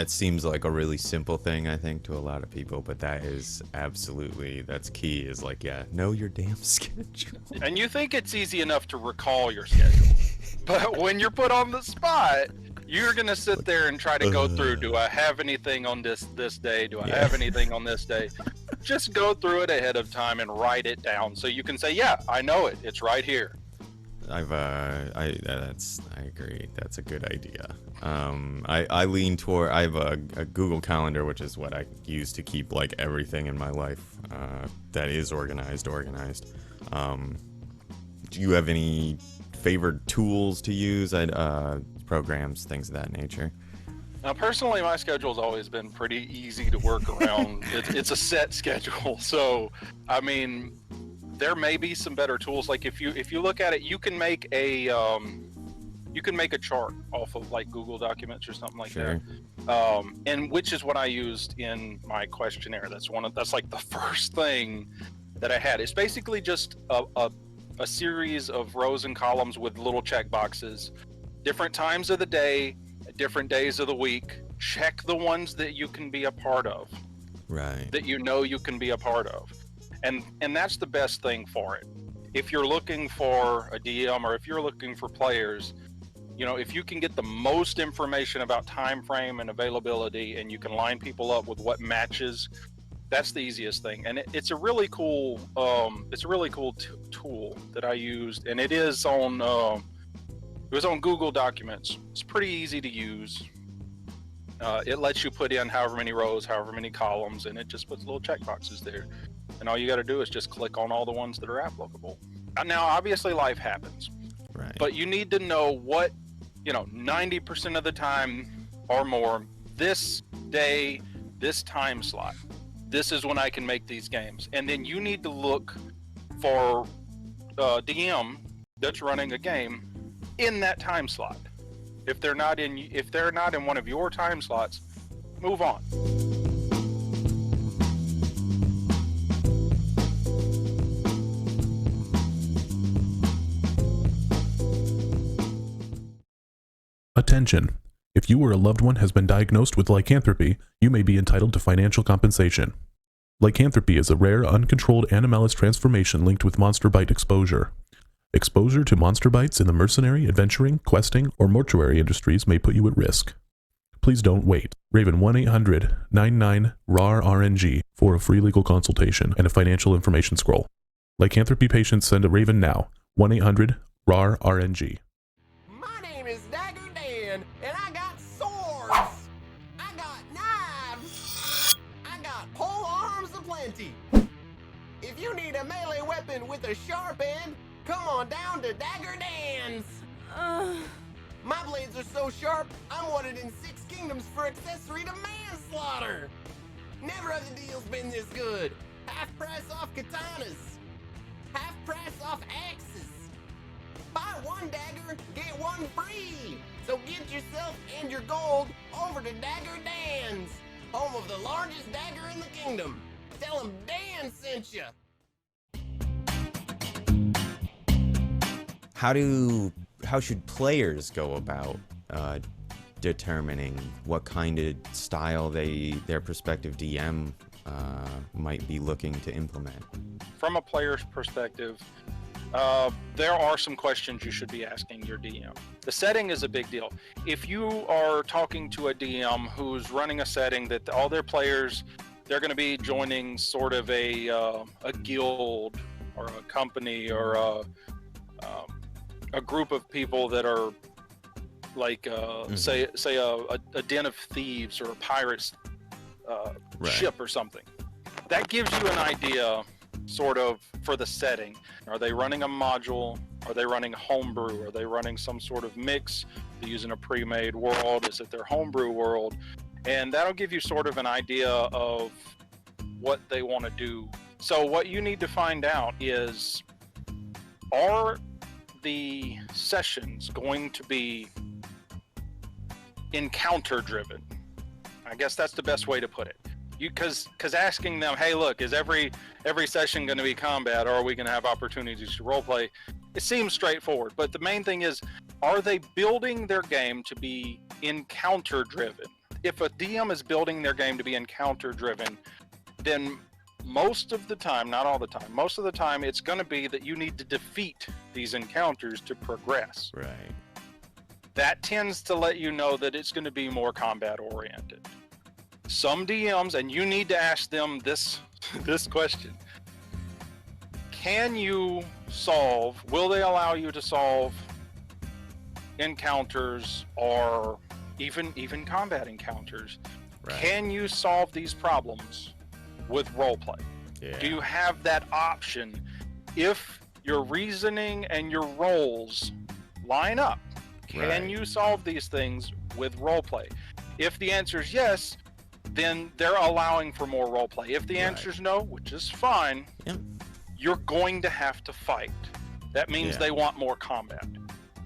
seems like a really simple thing, I think, to a lot of people, but that is absolutely, that's key, is like, know your damn schedule. And you think it's easy enough to recall your schedule, but when you're put on the spot, you're going to sit there and try to go through, do I have anything on this day? Do I have anything on this day? Just go through it ahead of time and write it down so you can say, yeah, I know it. It's right here. I agree. That's a good idea. I lean toward, I have a Google Calendar, which is what I use to keep like everything in my life that is organized. Do you have any favorite tools to use, programs, things of that nature? Now, personally, my schedule's always been pretty easy to work around. It's a set schedule, so I mean, there may be some better tools. Like if you look at it, you can make a chart off of like Google Documents or something like that. And which is what I used in my questionnaire. That's like the first thing that I had. It's basically just a series of rows and columns with little check boxes, different times of the day, different days of the week. Check the ones that you can be a part of. Right. That you know you can be a part of. And that's the best thing for it. If you're looking for a DM or if you're looking for players, if you can get the most information about time frame and availability, and you can line people up with what matches, that's the easiest thing. And it's a really cool tool that I used, and it was on Google Documents. It's pretty easy to use. It lets you put in however many rows, however many columns, and it just puts little check boxes there. And all you got to do is just click on all the ones that are applicable. Now, obviously, life happens. Right. But you need to know what, 90% of the time or more, this day, this time slot, this is when I can make these games. And then you need to look for a DM that's running a game in that time slot. If they're not in one of your time slots, move on. Attention! If you or a loved one has been diagnosed with lycanthropy, you may be entitled to financial compensation. Lycanthropy is a rare, uncontrolled animalis transformation linked with monster bite exposure. Exposure to monster bites in the mercenary, adventuring, questing, or mortuary industries may put you at risk. Please don't wait. Raven 1-800-99-RAR-RNG for a free legal consultation and a financial information scroll. Lycanthropy patients send a Raven now. 1-800-RAR-RNG. My name is Dagger Dan, and I got swords. I got knives. I got pole arms aplenty. If you need a melee weapon with a sharp end, come on down to Dagger Dan's. My blades are so sharp, I'm wanted in 6 kingdoms for accessory to manslaughter. Never have the deals been this good. half price off katanas, half price off axes. Buy one dagger, get one free. So get yourself and your gold over to Dagger Dan's, home of the largest dagger in the kingdom. Tell him Dan sent you. How should players go about determining what kind of style their prospective DM might be looking to implement? From a player's perspective, there are some questions you should be asking your DM. The setting is a big deal. If you are talking to a DM who's running a setting that all their players, they're going to be joining sort of a guild or a company or a group of people that are like say a den of thieves or a pirate's ship or something. That gives you an idea sort of for the setting. Are they running a module? Are they running homebrew? Are they running some sort of mix? Are they using a pre-made world? Is it their homebrew world? And that'll give you sort of an idea of what they want to do. So what you need to find out is, are the sessions going to be encounter driven? I guess that's the best way to put it. Because asking them, hey, look, is every session going to be combat, or are we going to have opportunities to roleplay? It seems straightforward, but the main thing is, are they building their game to be encounter driven? If a DM is building their game to be encounter driven, then most of the time, not all the time, most of the time it's going to be that you need to defeat these encounters to progress. Right. That tends to let you know that it's going to be more combat oriented. Some DMs, and you need to ask them this question: can you solve, will they allow you to solve encounters or even combat encounters? Right. Can you solve these problems with roleplay? Yeah. Do you have that option if your reasoning and your roles line up? Can Right. you solve these things with roleplay? If the answer is yes, then they're allowing for more roleplay. If the Right. answer is no, which is fine, Yep. you're going to have to fight. That means Yeah. they want more combat.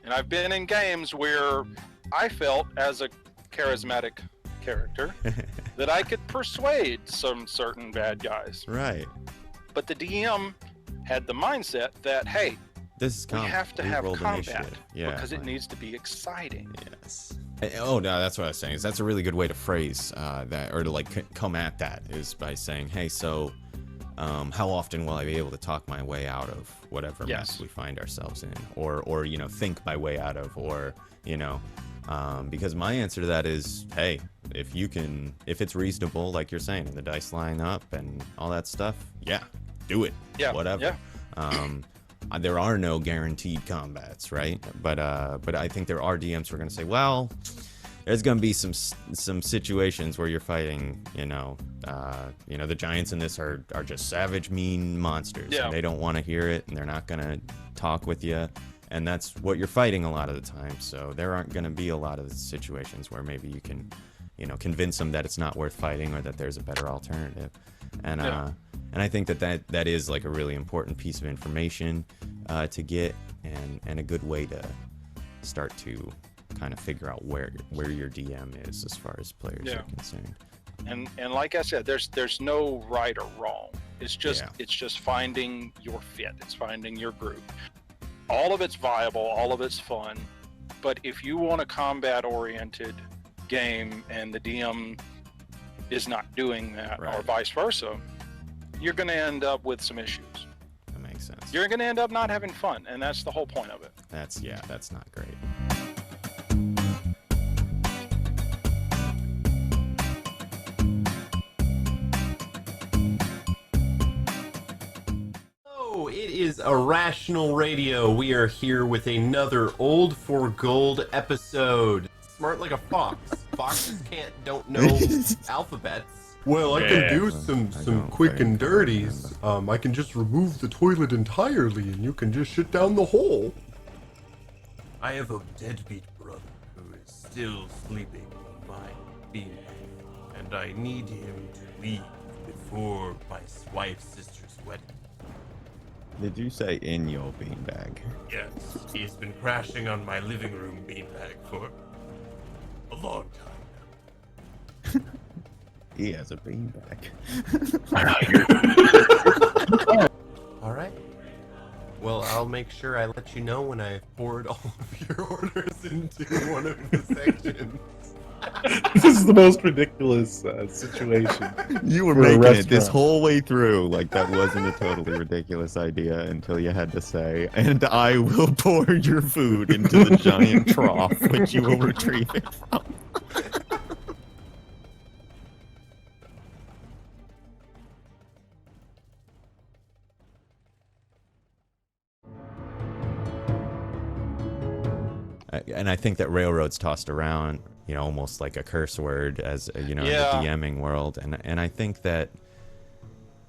And I've been in games where I felt, as a charismatic character, that I could persuade some certain bad guys. Right. But the DM had the mindset that, hey, This is we have to have rolled combat initiative. Yeah, because it like- needs to be exciting. Yes. Oh no, that's what I was saying. Is that's a really good way to phrase that, or to like come at that, is by saying, hey, so how often will I be able to talk my way out of whatever Yes. mess we find ourselves in, or you know, think my way out of, or you know, because my answer to that is, hey, if it's reasonable, like you're saying, and the dice line up and all that stuff, yeah, do it. Yeah. Whatever. Yeah. There are no guaranteed combats, right? But I think there are DMs who are going to say, well, there's going to be some situations where you're fighting, the giants in this are just savage, mean monsters. Yeah. And they don't want to hear it, and they're not going to talk with you. And that's what you're fighting a lot of the time. So there aren't going to be a lot of situations where maybe you can, convince them that it's not worth fighting or that there's a better alternative. And and I think that is like a really important piece of information to get, and a good way to start to kind of figure out where your DM is as far as players Yeah. are concerned. And like I said, there's no right or wrong. It's just Yeah. it's just finding your fit. It's finding your group. All of it's viable, all of it's fun. But if you want a combat oriented game and the DM is not doing that, or Right. vice versa, you're going to end up with some issues. That makes sense. You're going to end up not having fun, and that's the whole point of it. That's not great. Hello, it is Irrational Radio. We are here with another Old for Gold episode. Smart like a fox. Foxes don't know alphabets. Well, I Yeah. can do I some don't quick think and I dirties. I can just remove the toilet entirely, and you can just shit down the hole. I have a deadbeat brother who is still sleeping on my beanbag, and I need him to leave for my wife's sister's wedding. Did you say in your beanbag? Yes, he's been crashing on my living room beanbag for a long time. He has a beanbag. All right. Well, I'll make sure I let you know when I've poured all of your orders into one of the sections. This is the most ridiculous situation. You were For a making it this restaurant. whole way through like that wasn't a totally ridiculous idea until you had to say, and I will pour your food into the giant trough which you will retrieve it from. And I think that railroad's tossed around, you know, almost like a curse word as, you know, Yeah. in the DMing world. And I think that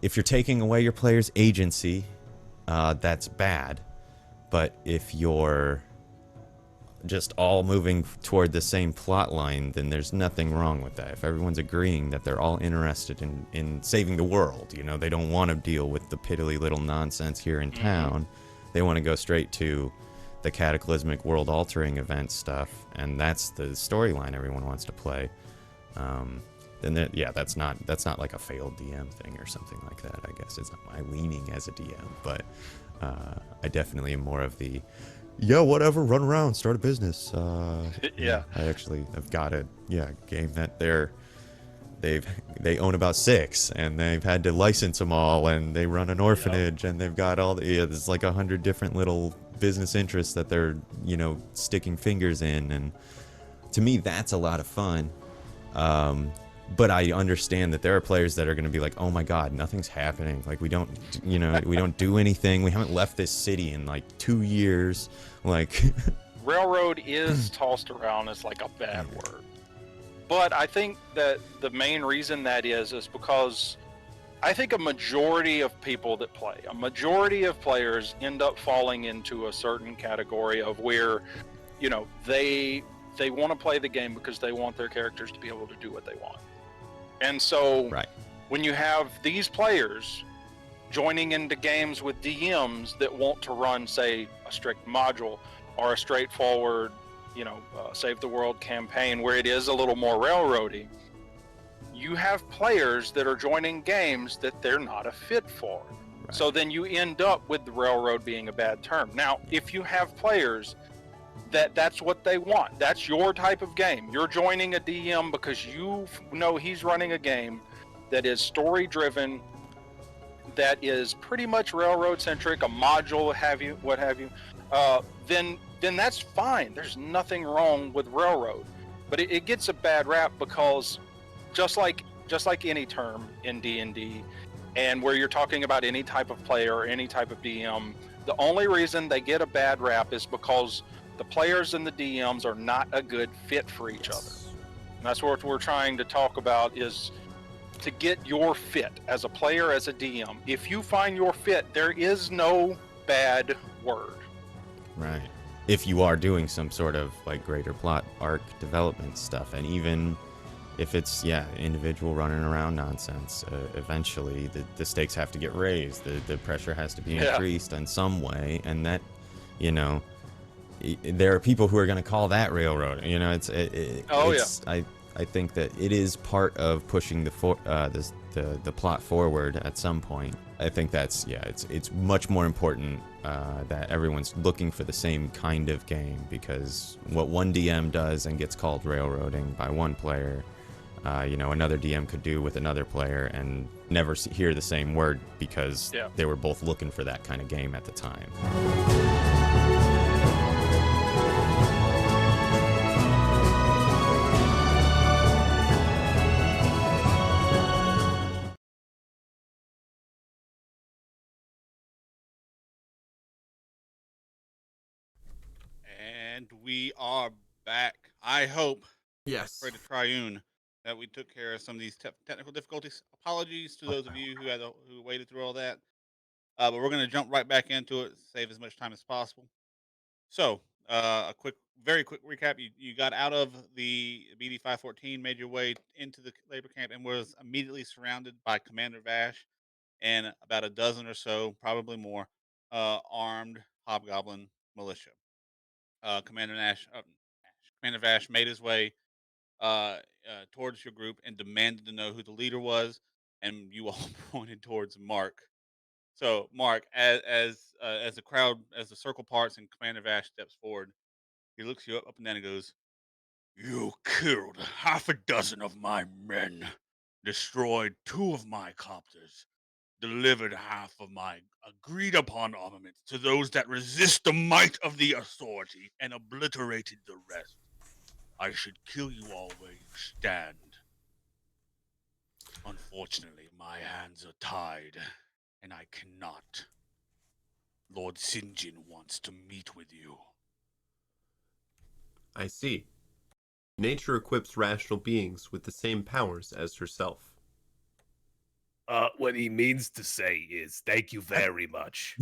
if you're taking away your player's agency, that's bad. But if you're just all moving toward the same plot line, then there's nothing wrong with that. If everyone's agreeing that they're all interested in saving the world, you know, they don't want to deal with the piddly little nonsense here in town. They want to go straight to the cataclysmic world-altering event stuff, and that's the storyline everyone wants to play. Then yeah, that's not like a failed DM thing or something like that. I guess it's not my leaning as a DM, but I definitely am more of the whatever, run around, start a business. Yeah. I've got a game that they own about 6, and they've had to license them all, and they run an orphanage, and they've got all there's like 100 different little business interests that they're, you know, sticking fingers in, and to me that's a lot of fun. But I understand that there are players that are going to be like, oh my god, nothing's happening, like we don't do anything, we haven't left this city in like 2 years, like Railroad is tossed around as like a bad word. But I think that the main reason that is because I think a majority of people that play, a majority of players end up falling into a certain category of where, you know, they want to play the game because they want their characters to be able to do what they want. And so when you have these players joining into games with DMs that want to run, say, a strict module or a straightforward, you know, save the world campaign where it is a little more railroady, you have players that are joining games that they're not a fit for. Right. So then you end up with the railroad being a bad term. Now, if you have players that's what they want, that's your type of game, you're joining a DM because you know he's running a game that is story driven, that is pretty much railroad centric, a module, what have you, then that's fine. There's nothing wrong with railroad, but it gets a bad rap because just like any term in D&D, and where you're talking about any type of player or any type of DM, the only reason they get a bad rap is because the players and the DMs are not a good fit for each other. And that's what we're trying to talk about, is to get your fit as a player, as a DM. If you find your fit, there is no bad word. Right. If you are doing some sort of like greater plot arc development stuff, and even if it's individual running around nonsense, eventually the stakes have to get raised, the pressure has to be increased in some way, and that, you know, there are people who are going to call that railroad. You know, I think that it is part of pushing the plot forward at some point. I think that's it's much more important that everyone's looking for the same kind of game, because what one DM does and gets called railroading by one player, you know, another DM could do with another player and never hear the same word because they were both looking for that kind of game at the time. And we are back. I hope, Yes. pray to Triune, that we took care of some of these technical difficulties. Apologies to those of you who waited through all that. But we're going to jump right back into it, save as much time as possible. So, a quick very quick recap. You got out of the BD 514, made your way into the labor camp, and was immediately surrounded by Commander Vash and about a dozen or so, probably more, armed hobgoblin militia. Commander Vash made his way towards your group and demanded to know who the leader was, and you all pointed towards Mark. So, Mark, as the crowd, as the circle parts and Commander Vash steps forward, he looks you up and down and goes, "You killed half a dozen of my men, destroyed 2 of my copters, delivered half of my agreed upon armaments to those that resist the might of the authority, and obliterated the rest. I should kill you all where you stand. Unfortunately, my hands are tied, and I cannot. Lord Sinjin wants to meet with you." I see. Nature equips rational beings with the same powers as herself. What he means to say is, thank you very much.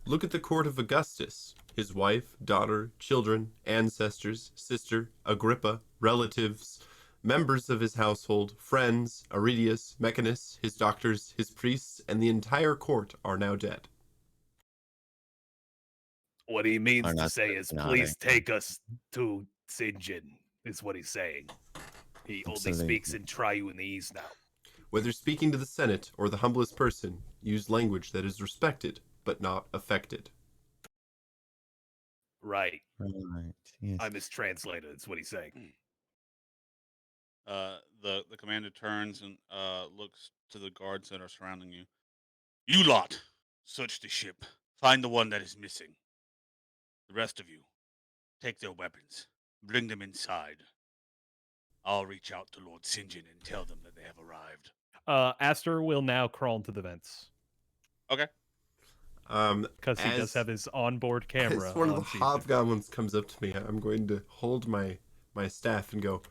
Look at the court of Augustus. His wife, daughter, children, ancestors, sister, Agrippa, relatives, members of his household, friends, Aridius, Mechanus, his doctors, his priests, and the entire court are now dead. What he means I'm to not say is, nodding. please take us to Sinjin, is what he's saying. He only Absolutely. speaks in triunese now. Whether speaking to the Senate or the humblest person, use language that is respected, but not affected. Right. Right. Yes. I mistranslated. Is what he's saying. The commander turns and looks to the guards that are surrounding you. "You lot, search the ship. Find the one that is missing. The rest of you, take their weapons. Bring them inside. I'll reach out to Lord Sinjin and tell them that they have arrived." Aster will now crawl into the vents Okay. because he does As- have his onboard camera. As one of the on Sinjin. hobgoblins comes up to me, I'm going to hold my staff and go,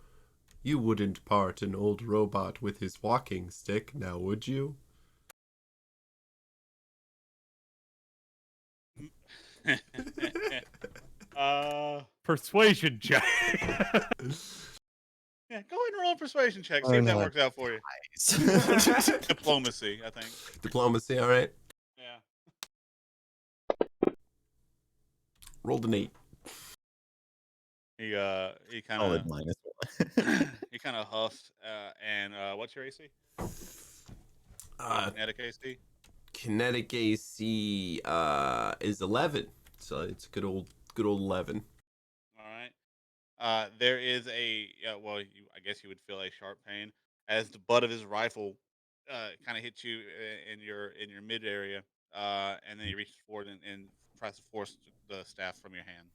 "You wouldn't part an old robot with his walking stick, now would you?" Persuasion check. Yeah, go ahead and roll a persuasion check. See Oh, if that no. works out for you. Diplomacy, I think. Diplomacy, all right. Yeah. Rolled an 8. He kind Solid of -1. he kind of huffs. And what's your AC? Kinetic AC. Kinetic AC is 11, so it's a good old 11. All right. There is a I guess you would feel a sharp pain as the butt of his rifle kind of hits you in your mid area, and then he reaches forward and tries to force the staff from your hand.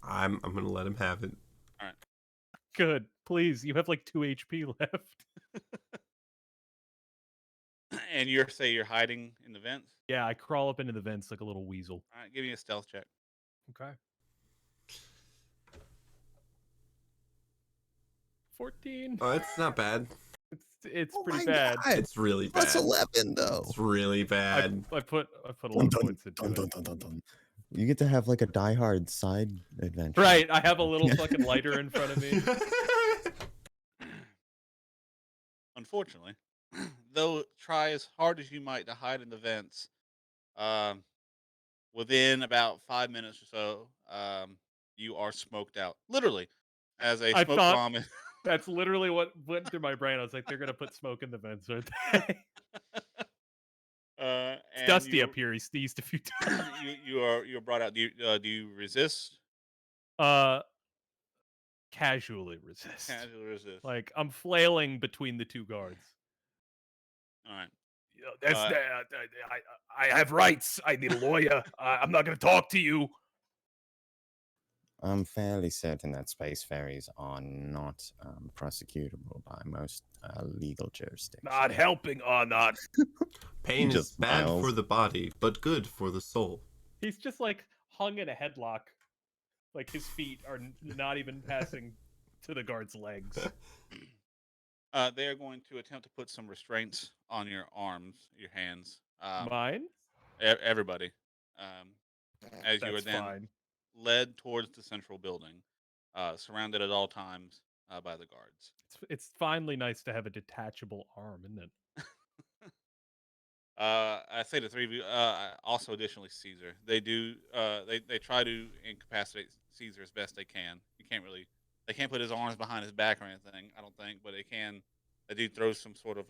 I'm gonna let him have it. All right. Good. Please, you have like 2 HP left. And you're hiding in the vents. Yeah, I crawl up into the vents like a little weasel. All right, give me a stealth check. Okay. 14. Oh, it's not bad. It's Oh pretty my bad. God. It's really bad. That's 11 though. It's really bad. I put a Dun, lot of dun, points into dun, it. dun, dun, dun, dun. You get to have like a Die Hard side adventure. Right, I have a little fucking lighter in front of me. Unfortunately, though try as hard as you might to hide in the vents, within about 5 minutes or so, you are smoked out. Literally, as a I smoke thought- bomb. That's literally what went through my brain. I was like, they're gonna put smoke in the vents, aren't they? It's And dusty you- up here. He sneezed a few times. you're brought out. Do you resist? Casually resist. Casually resist. Like I'm flailing between the two guards. All right. You know, that's Uh, I have rights. I need a lawyer. I'm not going to talk to you. I'm fairly certain that space ferries are not prosecutable by most legal jurisdictions. Not helping or not. Pain is Just bad smiles. for the body, but good for the soul. He's just like hung in a headlock. Like his feet are not even passing to the guard's legs. They are going to attempt to put some restraints on your arms, your hands. Mine? Everybody. As you are That's then fine. led towards the central building, surrounded at all times by the guards. It's finally nice to have a detachable arm, isn't it? I say the three of you. Also, additionally, Caesar. They do. They try to incapacitate Caesar as best they can. You can't really. They can't put his arms behind his back or anything. I don't think, but they can. They do throw some sort of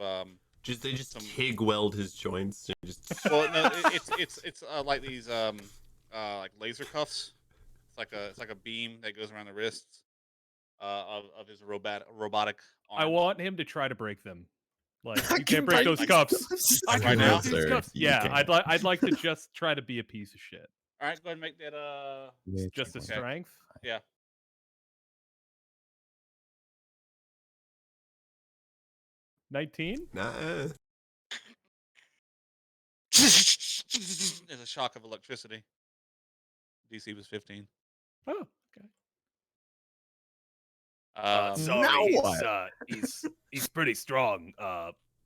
They just some. TIG weld his joints. And just Well, no, it's like these like laser cuffs. It's like a beam that goes around the wrists of his robotic arm. I want him to try to break them. Like I you can can't break break those these cuffs. cuffs. I Right can now? break these Sir, cuffs. you Yeah, can. I'd like to just try to be a piece of shit. All right, go ahead and make that. Just a Okay. strength. Yeah. 19. nah. There's a shock of electricity. DC was 15. Oh, okay. Sorry, Now what? he's pretty strong.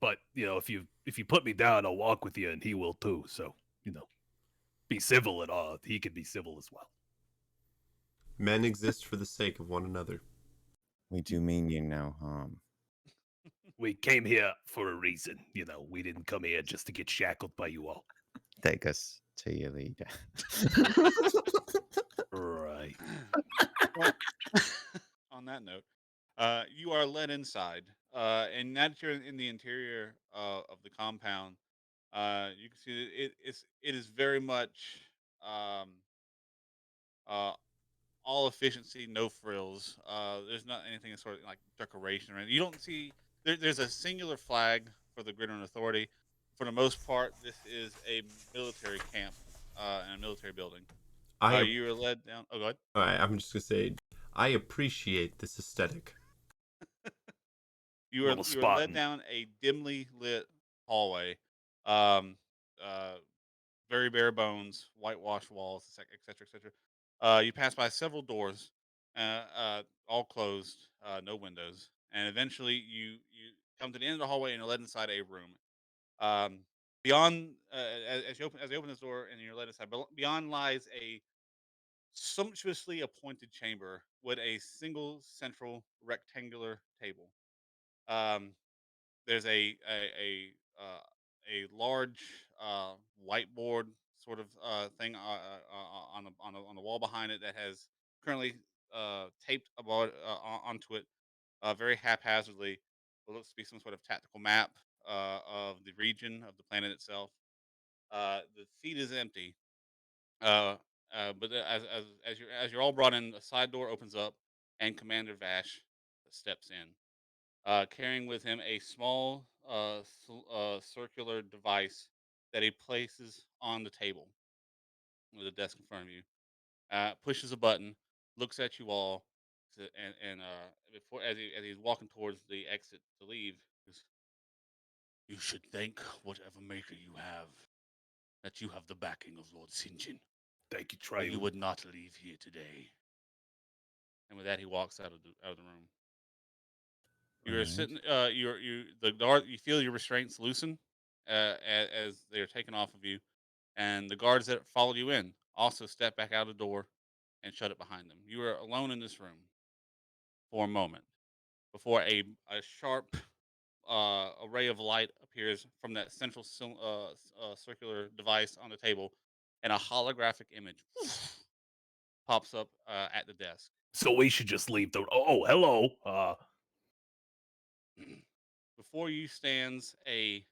But if you put me down, I'll walk with you, and he will too. So be civil and all. He can be civil as well. Men exist for the sake of one another. We do mean you no harm. We came here for a reason. We didn't come here just to get shackled by you all. Take us to your leader. Right. Well, on that note, you are led inside, and now that you're in the interior of the compound, you can see that it is very much um, uh, all efficiency, no frills. There's not anything sort of like decoration or anything. You don't see there's a singular flag for the Gideron Authority. For the most part, this is a military camp and a military building. You were led down. Oh, go ahead. All right, I'm just gonna say, I appreciate this aesthetic. You were Little led Spartan. down a dimly lit hallway, um, very bare bones, whitewashed walls, et cetera, et cetera. You pass by several doors, all closed, no windows, and eventually you come to the end of the hallway and you're led inside a room. Um, beyond, as you open this door and you're led inside, beyond lies a sumptuously appointed chamber with a single central rectangular table. Um, there's a large whiteboard sort of thing on the wall behind it that has currently taped about onto it very haphazardly. What looks to be some sort of tactical map of the region of the planet itself. The seat is empty, but as you're all brought in, a side door opens up, and Commander Vash steps in, carrying with him a small circular device that he places on the table with a desk in front of you. Pushes a button, looks at you all, and before as he's walking towards the exit to leave, goes, "You should thank whatever maker you have that you have the backing of Lord Sinjin, Thank you, or you Triune. would not leave here today." And with that, he walks out of the room. You're Alright. sitting. The guard. You feel your restraints loosen as they are taken off of you, and the guards that followed you in also step back out the door and shut it behind them. You are alone in this room for a moment before a sharp a ray of light appears from that central circular device on the table, and a holographic image pops up at the desk. So we should just leave the. Oh, hello. Before you stands a,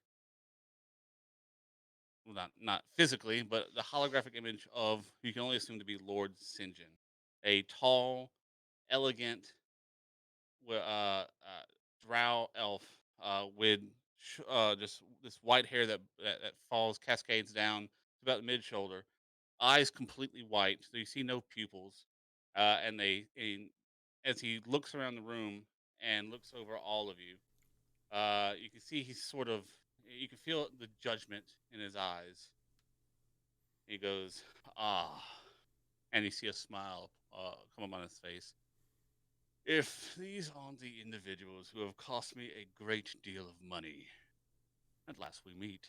well, not physically, but the holographic image of who you can only assume to be Lord Sinjin, a tall, elegant, drow elf with just this white hair that falls cascades down to about the mid shoulder, eyes completely white, so you see no pupils, and as he looks around the room and looks over all of you, you can see he's sort of, you can feel the judgment in his eyes. He goes, "Ah," and you see a smile come up on his face. "If these aren't the individuals who have cost me a great deal of money, at last we meet."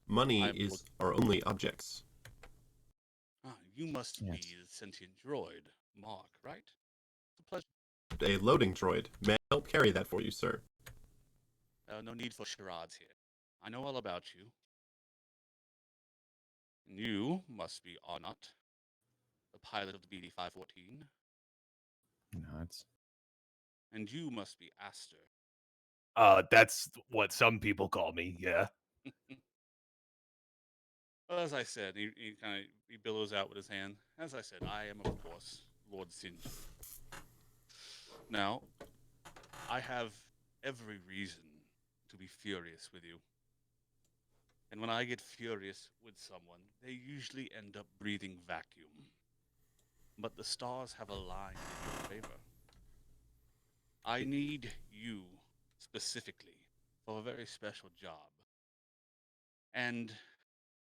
Money I'm is our only objects. you must Yes. be the sentient droid, Mark, right? It's a pleasure. A loading droid. May I help carry that for you, sir? No need for charades here. I know all about you. You must be Arnott, the pilot of the BD-514, Nods. and you must be Aster. That's what some people call me. Yeah. Well, as I said, he billows out with his hand. As I said, I am of course Lord Sinjin. Now, I have every reason to be furious with you. And when I get furious with someone, they usually end up breathing vacuum. But the stars have aligned in your favor. I need you specifically for a very special job. And,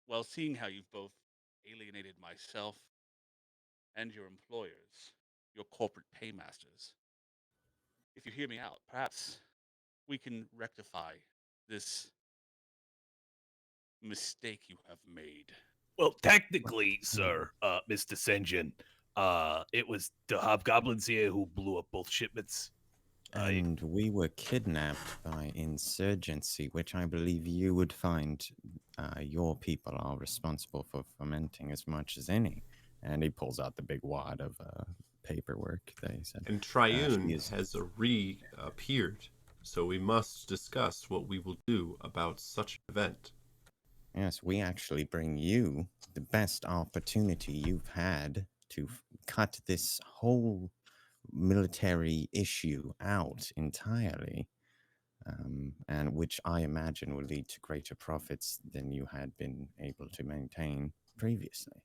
well, seeing how you've both alienated myself and your employers, your corporate paymasters, if you hear me out, perhaps we can rectify this mistake you have made. Well, technically, sir, Mr. Sinjin, it was the hobgoblins here who blew up both shipments. And we were kidnapped by insurgency, which I believe you would find your people are responsible for fomenting as much as any. And he pulls out the big wad of paperwork that he said. And Triune is- has reappeared, so we must discuss what we will do about such an event. Yes, we actually bring you the best opportunity you've had to cut this whole military issue out entirely, and which I imagine will lead to greater profits than you had been able to maintain previously.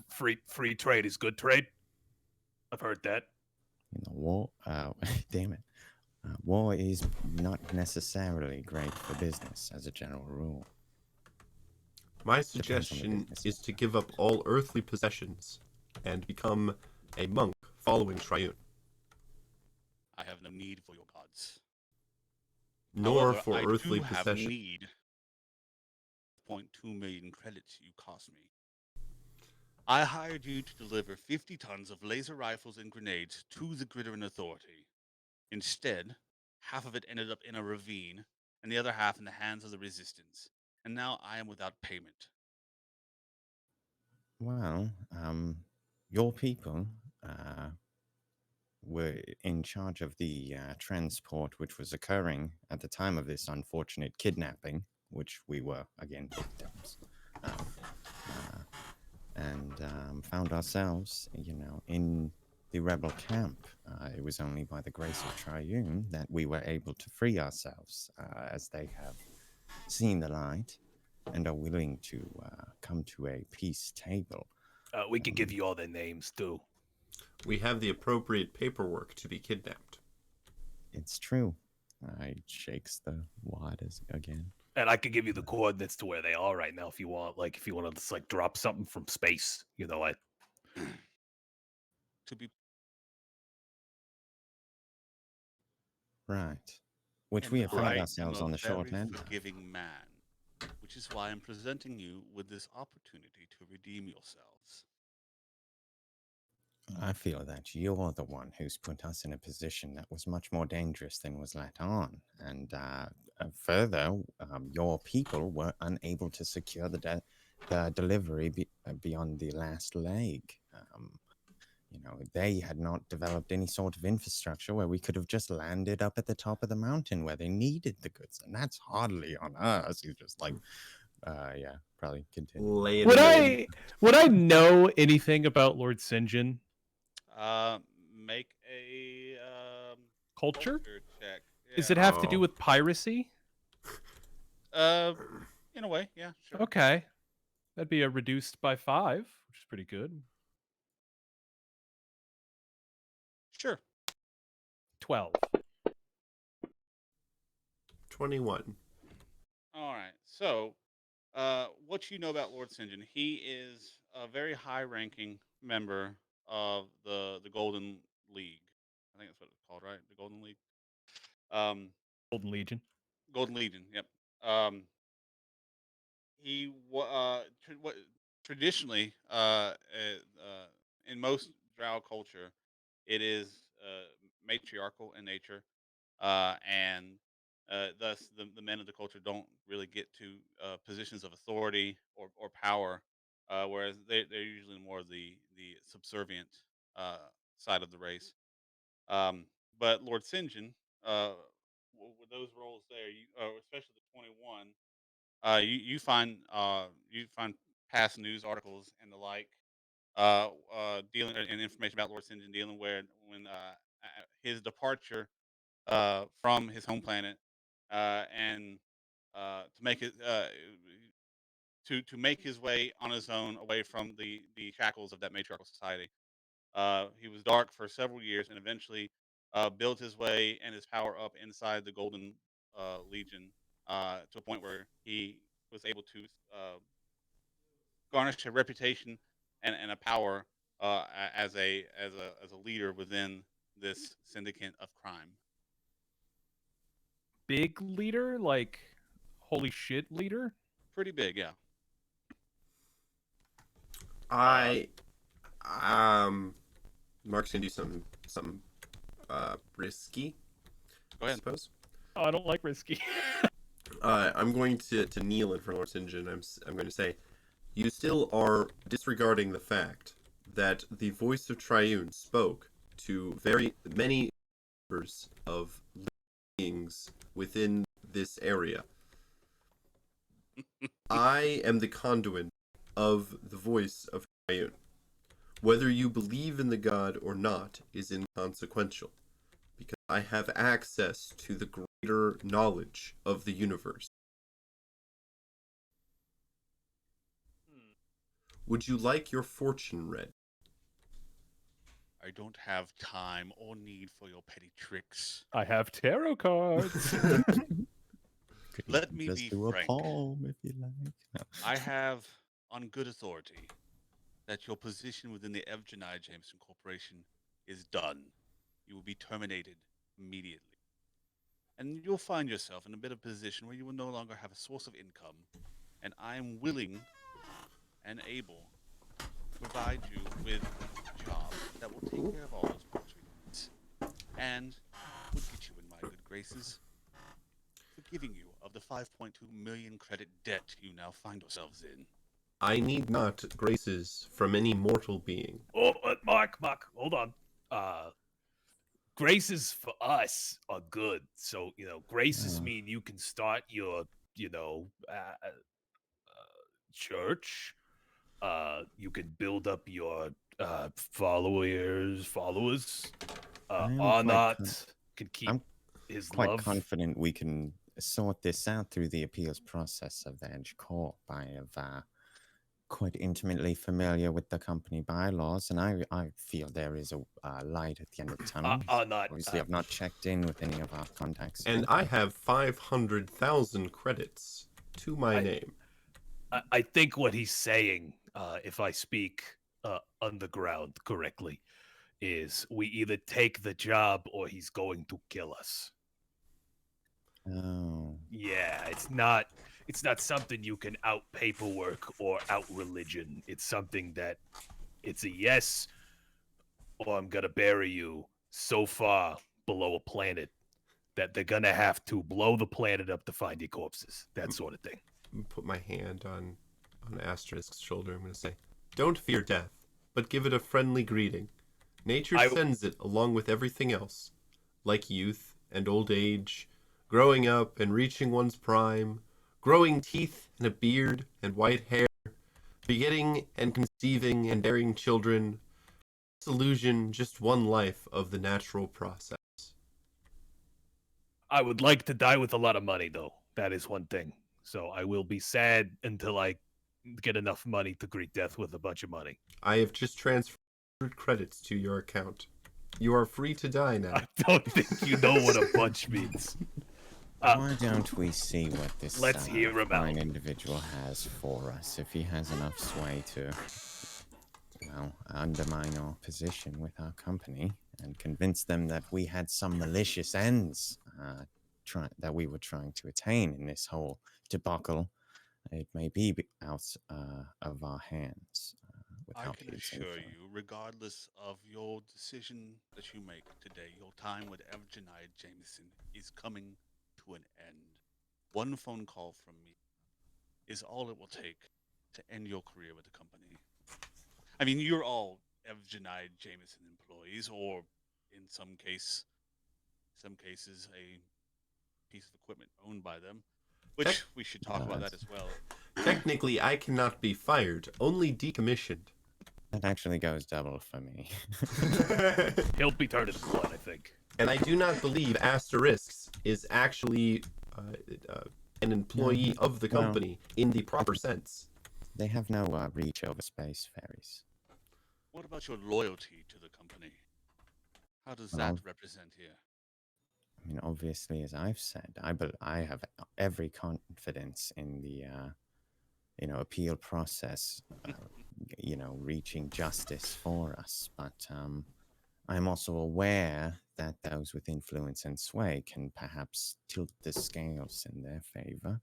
Free trade is good trade. I've heard that. You know, war, damn it. War is not necessarily great for business as a general rule. My Depends on the suggestion business. is to give up all earthly possessions and become a monk following Triune. I have no need for your gods. Nor However, for I earthly do have possession. need 0.2 million credits you cost me. I hired you to deliver 50 tons of laser rifles and grenades to the Gideron Authority. Instead, half of it ended up in a ravine, and the other half in the hands of the Resistance. And now I am without payment. Well, your people were in charge of the transport which was occurring at the time of this unfortunate kidnapping, which we were, again, victims. And found ourselves, in the rebel camp. It was only by the grace of Triune that we were able to free ourselves, as they have seen the light and are willing to come to a peace table. We can give you all their names too. We have the appropriate paperwork to be kidnapped. It's true. I shakes the wad again. And I could give you the coordinates to where they are right now if you want. Like, if you want to just like drop something from space, To be Right. Which and we have found I ourselves am on a the short very end. forgiving man, which is why I'm presenting you with this opportunity to redeem yourselves. I feel that you're the one who's put us in a position that was much more dangerous than was let on. And further, your people were unable to secure the delivery beyond the last leg. They had not developed any sort of infrastructure where we could have just landed up at the top of the mountain where they needed the goods. And that's hardly on us. He's just like, yeah, probably continue. Laying Would them in. I know anything about Lord Sinjin? Make a Culture? check. Does Yeah. it have to Oh. do with piracy? In a way, yeah, sure. Okay. That'd be a reduced by 5, which is pretty good. Sure. 12. 21. All right. So, what you know about Lord Sinjin? He is a very high-ranking member of the Golden League. I think that's what it's called, right? The Golden League. Golden Legion. Golden Legion. Yep. traditionally in most drow culture, it is matriarchal in nature, and thus the men of the culture don't really get to positions of authority or power, whereas they're usually more the subservient uh, side of the race. Um, but Lord Sinjin, with those roles there, especially the 21, you find past news articles and the like, dealing and information about Lord Sinjin dealing where when his departure from his home planet, and to make it to make his way on his own away from the shackles of that matriarchal society. He was dark for several years and eventually built his way and his power up inside the Golden Legion, to a point where he was able to garnish a reputation and a power as a leader within this syndicate of crime. Big leader, like holy shit leader. Pretty big, yeah. Mark's gonna do something risky. Go I ahead. suppose. Oh, I don't like risky. I'm going to kneel in front of Lord Sinjin. I'm going to say, you still are disregarding the fact that the voice of Triune spoke to very many members of beings within this area. I am the conduit of the voice of Triune. Whether you believe in the god or not is inconsequential, because I have access to the greater knowledge of the universe. Would you like your fortune read? I don't have time or need for your petty tricks. I have tarot cards. Let me Just be do frank. a palm if you like. No. I have on good authority that your position within the Evgenai Jameson Corporation is done. You will be terminated immediately. And you'll find yourself in a bit of a position where you will no longer have a source of income. And I am willing and able to provide you with a job that will take care of all those paltry needs and would get you in my good graces, forgiving you of the 5.2 million credit debt you now find yourselves in. I need not graces from any mortal being. Oh, Mark, hold on. Graces for us are good. So, graces mean you can start your, church. You can build up your followers. Arnott can keep I'm his quite love. confident we can sort this out through the appeals process of the Edge Corp. I have quite intimately familiar with the company bylaws, and I feel there is a light at the end of the tunnel. Obviously, I've not checked in with any of our contacts. And yet, I have 500,000 credits to my name. I think what he's saying, if I speak underground correctly, is we either take the job or he's going to kill us. Oh. Yeah, it's not something you can out paperwork or out religion. It's something that it's a yes or I'm gonna bury you so far below a planet that they're gonna have to blow the planet up to find your corpses. That sort of thing. Put my hand on Asterisk's shoulder. I'm going to say, don't fear death, but give it a friendly greeting. Nature sends it along with everything else, like youth and old age, growing up and reaching one's prime, growing teeth and a beard and white hair, begetting and conceiving and bearing children. This illusion, just one life of the natural process. I would like to die with a lot of money, though. That is one thing. So I will be sad until I get enough money to greet death with a bunch of money. I have just transferred 100 credits to your account. You are free to die now. I don't think you know what a bunch means. Why don't we see what this let's hear about fine individual has for us? If he has enough sway to, undermine our position with our company and convince them that we had some malicious ends that we were trying to attain in this whole debacle. It may be out of our hands I without can his assure influence. you, regardless of your decision that you make today, your time with Evgenide Jameson is coming to an end. One phone call from me is all it will take to end your career with the company. I mean, you're all Evgenide Jameson employees, or in some cases, a piece of equipment owned by them, which we should talk about that as well. Technically, I cannot be fired, only decommissioned. That actually goes double for me. He'll be turned into blood, I think. And I do not believe Asterisks is actually an employee of the company in the proper sense. They have no reach over space fairies. What about your loyalty to the company? How does that represent here? I mean, obviously, as I've said, I have every confidence in the appeal process, reaching justice for us. But I'm also aware that those with influence and sway can perhaps tilt the scales in their favor.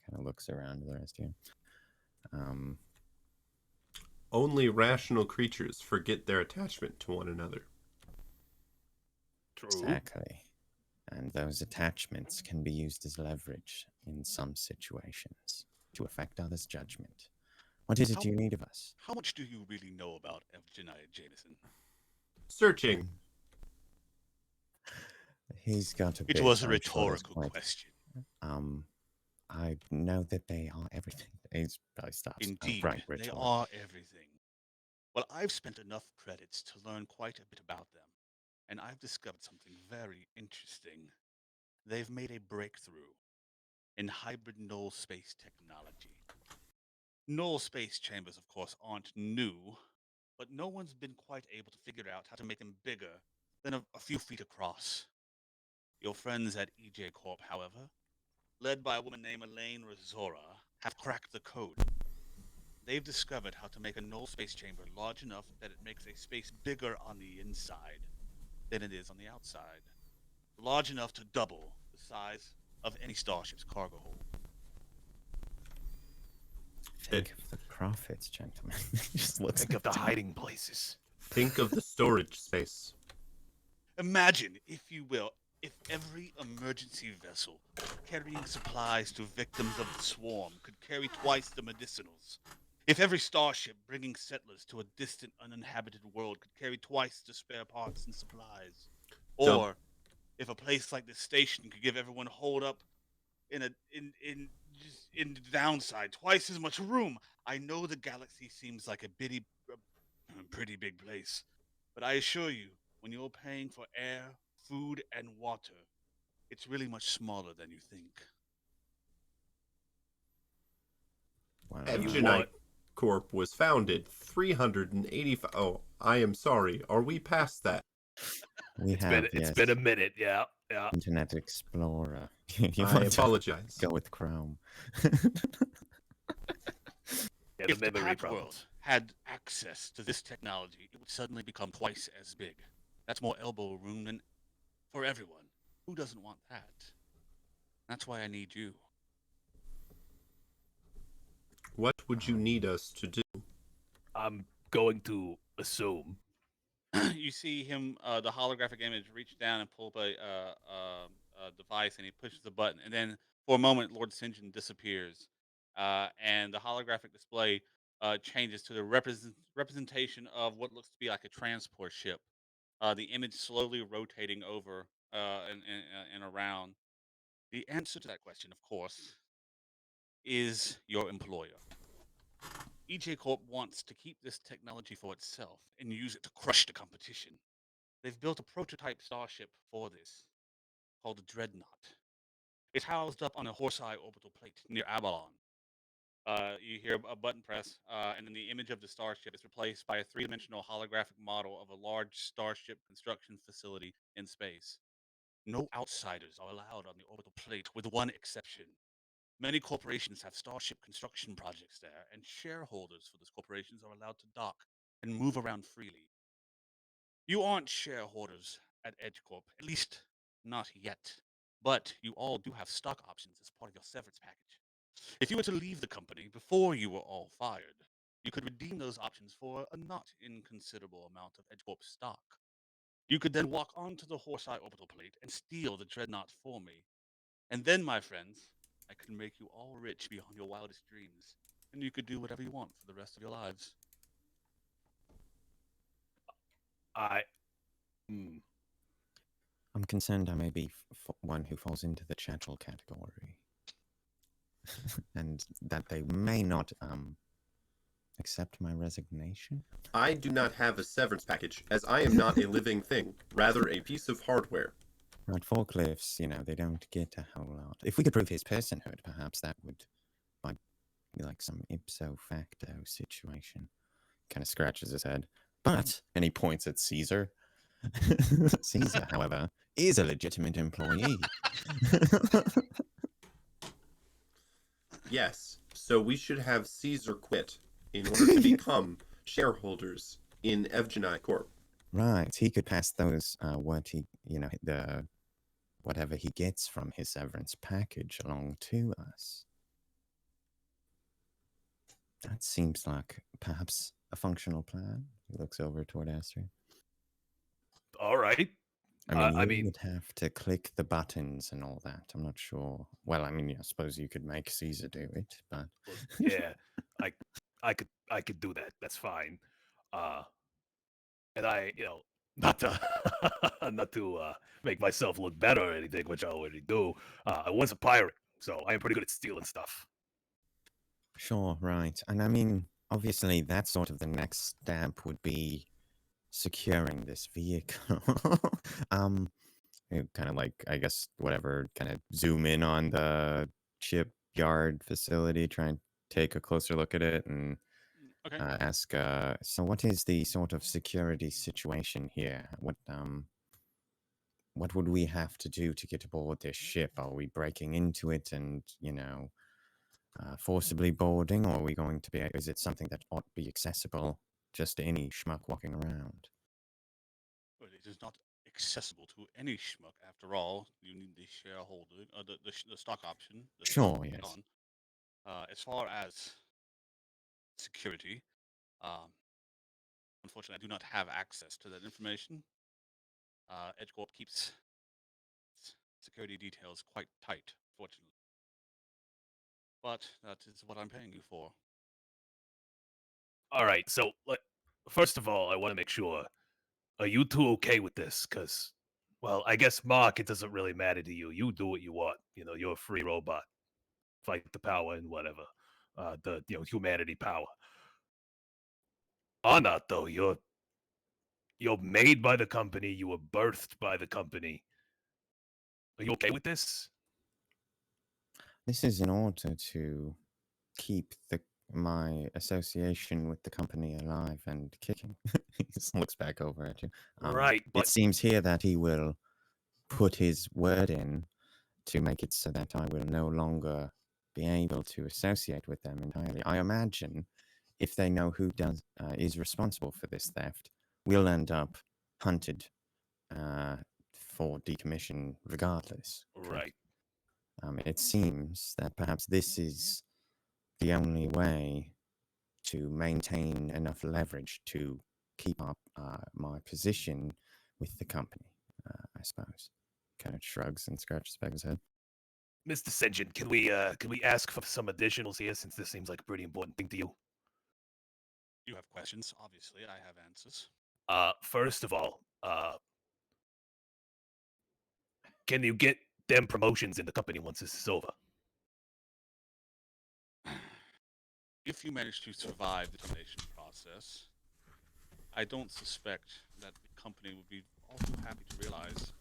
Kind of looks around to the rest of you. Only rational creatures forget their attachment to one another. True. Exactly. And those attachments can be used as leverage in some situations to affect others' judgment. What is it you need of us? How much do you really know about Evgenide Jameson? Searching. He's got a bit. It was a rhetorical question. I know that they are everything. He's probably stops. Indeed, they are everything. Well, I've spent enough credits to learn quite a bit about them, and I've discovered something very interesting. They've made a breakthrough in hybrid null space technology. Null space chambers, of course, aren't new, but no one's been quite able to figure out how to make them bigger than a few feet across. Your friends at EJ Corp, however, led by a woman named Elaine Razora, have cracked the code. They've discovered how to make a null space chamber large enough that it makes a space bigger on the inside than it is on the outside. Large enough to double the size of any starship's cargo hold. Think of the profits, gentlemen. Just looks Think of the hiding places. Think of the storage space. Imagine, if you will, if every emergency vessel carrying supplies to victims of the swarm could carry twice the medicinals. If every starship bringing settlers to a distant, uninhabited world could carry twice the spare parts and supplies. Or if a place like this station could give everyone hold up in the downside, twice as much room. I know the galaxy seems like a pretty big place, but I assure you, when you're paying for air, food, and water, it's really much smaller than you think. Evgenite Corp was founded 385. Oh, I am sorry. Are we past that? It's been a minute. Yeah. Internet Explorer. I apologize. Go with Chrome. If the Pact Worlds had access to this technology, it would suddenly become twice as big. That's more elbow room than for everyone. Who doesn't want that? That's why I need you. What would you need us to do? I'm going to assume. You see him, the holographic image, reach down and pull up a device, and he pushes the button. And then, for a moment, Lord Sinjin disappears, and the holographic display changes to the representation of what looks to be like a transport ship. The image slowly rotating over and around. The answer to that question, of course, is your employer. EJ Corp wants to keep this technology for itself and use it to crush the competition. They've built a prototype starship for this, called the Dreadnought. It's housed up on a Horse-Eye orbital plate near Avalon. You hear a button press, and then the image of the starship is replaced by a three-dimensional holographic model of a large starship construction facility in space. No outsiders are allowed on the orbital plate, with one exception. Many corporations have starship construction projects there, and shareholders for those corporations are allowed to dock and move around freely. You aren't shareholders at EdgeCorp, at least not yet. But you all do have stock options as part of your severance package. If you were to leave the company before you were all fired, you could redeem those options for a not inconsiderable amount of EdgeCorp stock. You could then walk onto the Horseye orbital plate and steal the Dreadnought for me. And then, my friends, I could make you all rich beyond your wildest dreams, and you could do whatever you want for the rest of your lives. I. Hmm. I'm concerned I may be one who falls into the chattel category. And that they may not accept my resignation. I do not have a severance package, as I am not a living thing, rather a piece of hardware. Right, forklifts, they don't get a whole lot. If we could prove his personhood, perhaps that would be like some ipso facto situation. Kind of scratches his head. But, and he points at Caesar. Caesar, however, is a legitimate employee. Yes, so we should have Caesar quit in order to become shareholders in Evgenii Corp. Right, he could pass those, whatever he gets from his severance package along to us. That seems like perhaps a functional plan. He looks over toward Astrid. All right. I mean, you would have to click the buttons and all that. I'm not sure. Well, I mean, I suppose you could make Caesar do it, but yeah, I could do that. That's fine. And I, not to not to make myself look better or anything, which I already do. I was a pirate, so I am pretty good at stealing stuff. Sure, right. And I mean, obviously, that's sort of the next step would be securing this vehicle. Kind of like, I guess, whatever, kind of zoom in on the shipyard facility, try and take a closer look at it and Okay. ask, so what is the sort of security situation here? What would we have to do to get aboard this ship? Are we breaking into it and, forcibly boarding, or are we going to be, is it something that ought to be accessible just to any schmuck walking around? But it is not accessible to any schmuck. After all, you need the shareholder, the stock option. The stock Sure, yes. as far as security, unfortunately, I do not have access to that information. EdgeCorp keeps security details quite tight, fortunately. But that is what I'm paying you for. All right. So, first of all, I want to make sure. Are you two okay with this? Because, well, I guess Mark, it doesn't really matter to you. You do what you want. You're a free robot. Fight the power and whatever. The humanity power. Anna, though, you're made by the company. You were birthed by the company. Are you okay with this? This is in order to keep my association with the company alive and kicking. He just looks back over at you. Right, It but seems here that he will put his word in to make it so that I will no longer be able to associate with them entirely. I imagine if they know who is responsible for this theft, we'll end up hunted for decommission regardless. right. It seems that perhaps this is the only way to maintain enough leverage to keep up my position with the company, I suppose. Kind of shrugs and scratches back his head. Mr. Sinjin, can we ask for some additionals here, since this seems like a pretty important thing to you? You have questions, obviously. I have answers. First of all, can you get them promotions in the company once this is over? If you manage to survive the termination process, I don't suspect that the company would be all too happy to realize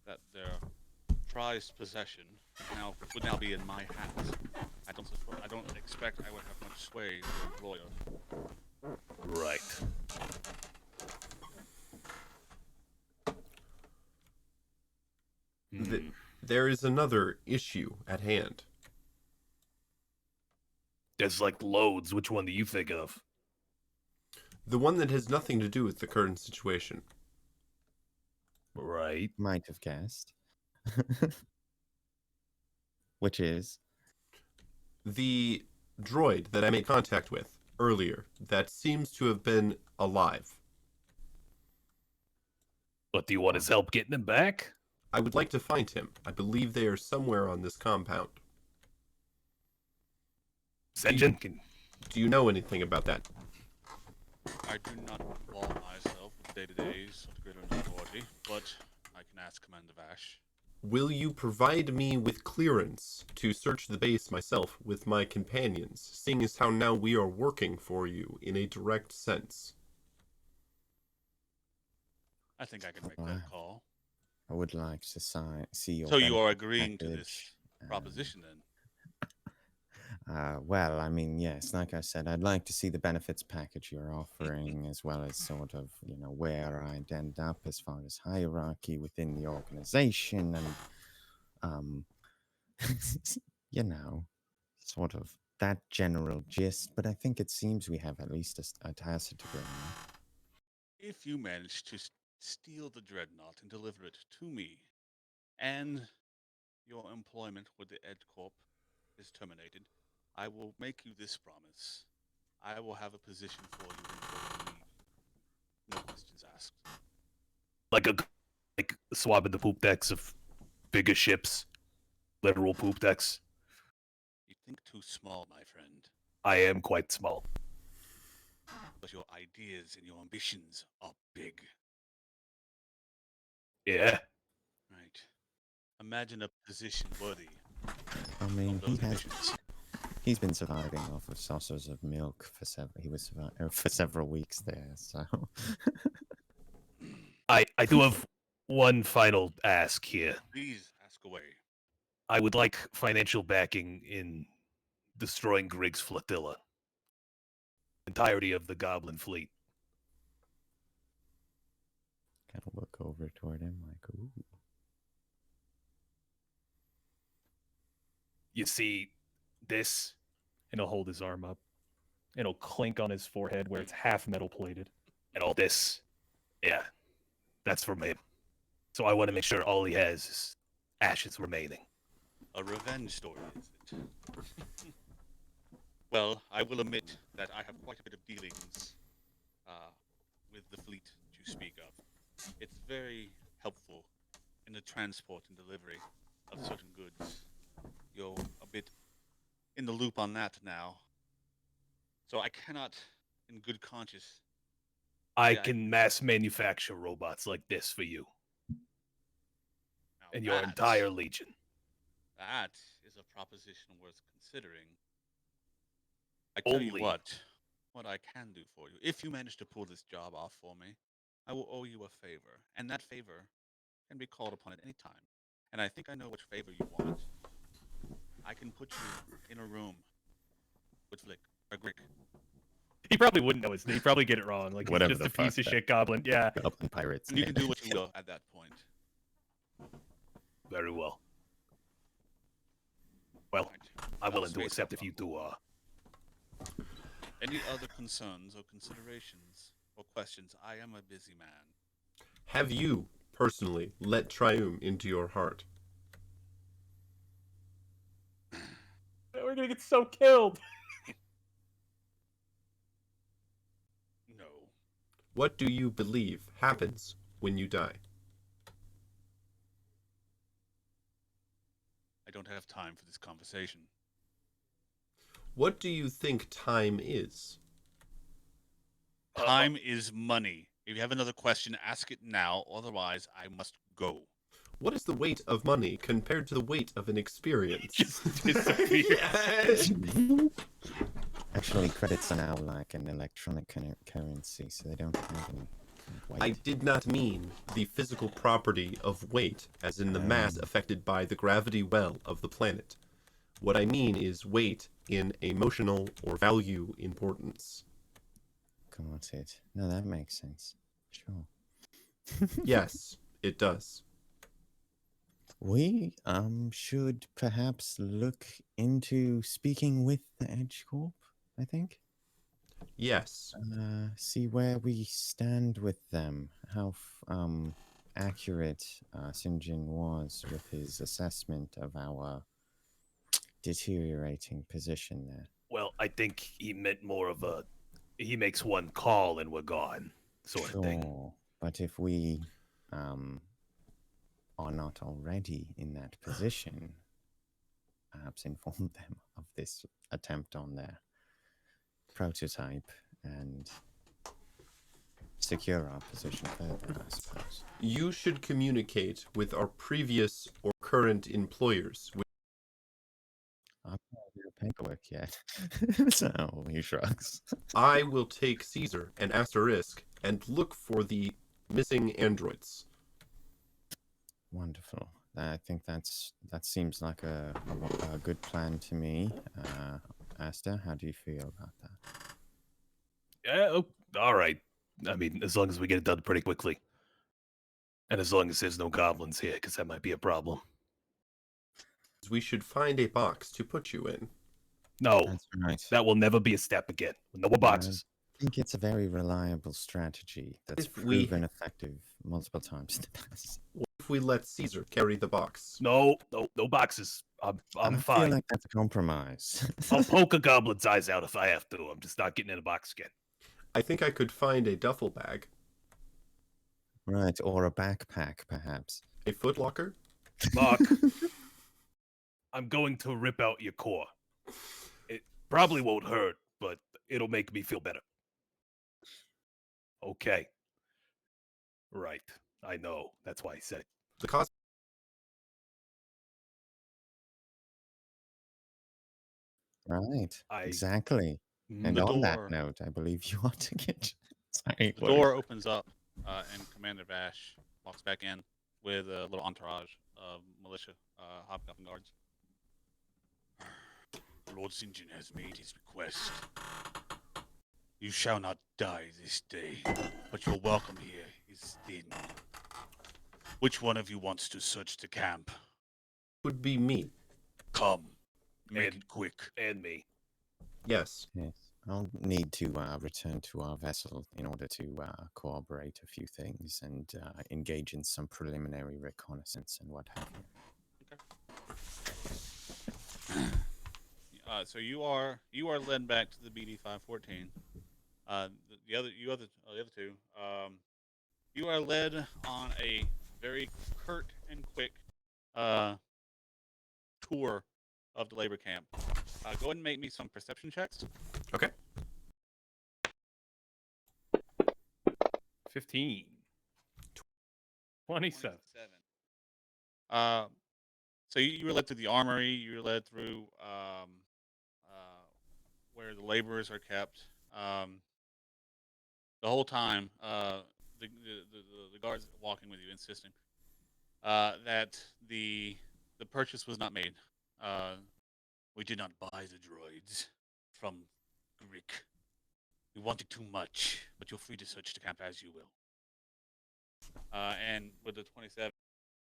that their prized possession would now be in my hands. I don't expect I would have much sway as an employer. Right. There is another issue at hand. There's like loads. Which one do you think of? The one that has nothing to do with the current situation. Right. Might have guessed. Which is? the droid that I made contact with earlier, that seems to have been alive. But do you want his help getting him back? I would like to find him. I believe they are somewhere on this compound. Sinjin, Do you know anything about that? I do not involve myself with day-to-days of the Gideron Authority, but I can ask Commander Vash. Will you provide me with clearance to search the base myself with my companions, seeing as how now we are working for you in a direct sense? I think I can make that call. I would like to see your. So you are benefit agreeing to package. this proposition then? Well, I mean, yes, like I said, I'd like to see the benefits package you're offering, as well as sort of, where I'd end up as far as hierarchy within the organization and, sort of that general gist. But I think it seems we have at least a tacit agreement. If you manage to steal the dreadnought and deliver it to me, and your employment with the Ed Corp is terminated, I will make you this promise. I will have a position for you before you leave. No questions asked. Like swapping the poop decks of bigger ships, literal poop decks. You think too small, my friend. I am quite small. But your ideas and your ambitions are big. Yeah. Right. Imagine a position worthy I mean, of those ambitions. He's been surviving off of saucers of milk for several weeks there, so. I do have one final ask here. Please ask away. I would like financial backing in destroying Grigg's flotilla. Entirety of the Goblin fleet. Kind of look over toward him like, ooh. You see this, And he'll hold his arm up. And it'll clink on his forehead where it's half metal plated. and all this. Yeah, that's from him. So I want to make sure all he has is ashes remaining. A revenge story, is it? Well, I will admit that I have quite a bit of dealings with the fleet you speak of. It's very helpful in the transport and delivery of certain goods. You're a bit in the loop on that now. So I cannot, in good conscience, I Yeah, can mass manufacture robots like this for you now and your that- entire legion. That is a proposition worth considering. I tell you Only- what I can do for you. If you manage to pull this job off for me, I will owe you a favor, and that favor can be called upon at any time. And I think I know which favor you want. I can put you in a room with Grick. He probably wouldn't know his name. He'd probably get it wrong. Like, Whatever he's just the a piece fuck of that- shit goblin. Yeah. Goblin pirates. And you can do what you will at that point. Very well. Well, Right. I'm willing to Space accept if Opera. you do. Any other concerns or considerations or questions? I am a busy man. Have you, personally, let Triume into your heart? We're gonna get so killed. No. What do you believe happens when you die? I don't have time for this conversation. What do you think time is? Time is money. If you have another question, ask it now. Otherwise, I must go. What is the weight of money compared to the weight of an experience? Just disappears. Actually, credits are now like an electronic currency, so they don't have any weight. I did not mean the physical property of weight, as in the mass affected by the gravity well of the planet. What I mean is weight in emotional or value importance. Got it. No, that makes sense. Sure. Yes, it does. We should perhaps look into speaking with the Edge Corp, I think. Yes. See where we stand with them. How accurate Sinjin was with his assessment of our deteriorating position there. Well, I think he meant more of a he makes one call and we're gone sort of thing. Sure, but if we are not already in that position, perhaps inform them of this attempt on their prototype and secure our position further, I suppose. You should communicate with our previous or current employers. I've not read your paperwork yet. So he shrugs. I will take Caesar and Asterisk and look for the missing androids. Wonderful. I think that seems like a good plan to me. Asta, how do you feel about that? Yeah, all right. I mean, as long as we get it done pretty quickly. And as long as there's no goblins here, because that might be a problem. We should find a box to put you in. No, That's right. that will never be a step again. No more boxes. I think it's a very reliable strategy that's If we- proven effective multiple times in the past. What if we let Caesar carry the box? No boxes. I'm I fine. feel like that's a compromise. I'll poke a goblin's eyes out if I have to. I'm just not getting in a box again. I think I could find a duffel bag. Right, or a backpack, perhaps. A footlocker? Mark, I'm going to rip out your core. It probably won't hurt, but it'll make me feel better. Okay. Right. I know. That's why I said it. The cost. Right, I- exactly. And The on that door- note, I believe you are to get. Sorry, The door opens up, and Commander Vash walks back in with a little entourage of militia, hobgoblin guards. Lord Sinjin has made his request. You shall not die this day, but your welcome here is thin. Which one of you wants to search the camp? Would be me. Come. Make And- it quick. And me. Yes. Yes, I'll need to return to our vessel in order to corroborate a few things and engage in some preliminary reconnaissance and what have you. So you are led back to the BD 514. The other two, you are led on a very curt and quick tour of the labor camp. Go ahead and make me some perception checks. Okay. 15. 27. So you were led through the armory. You were led through where the laborers are kept. The whole time, the guards walking with you, insisting that the purchase was not made. We did not buy the droids from Greek. We wanted too much, but you're free to search the camp as you will. And with the 27.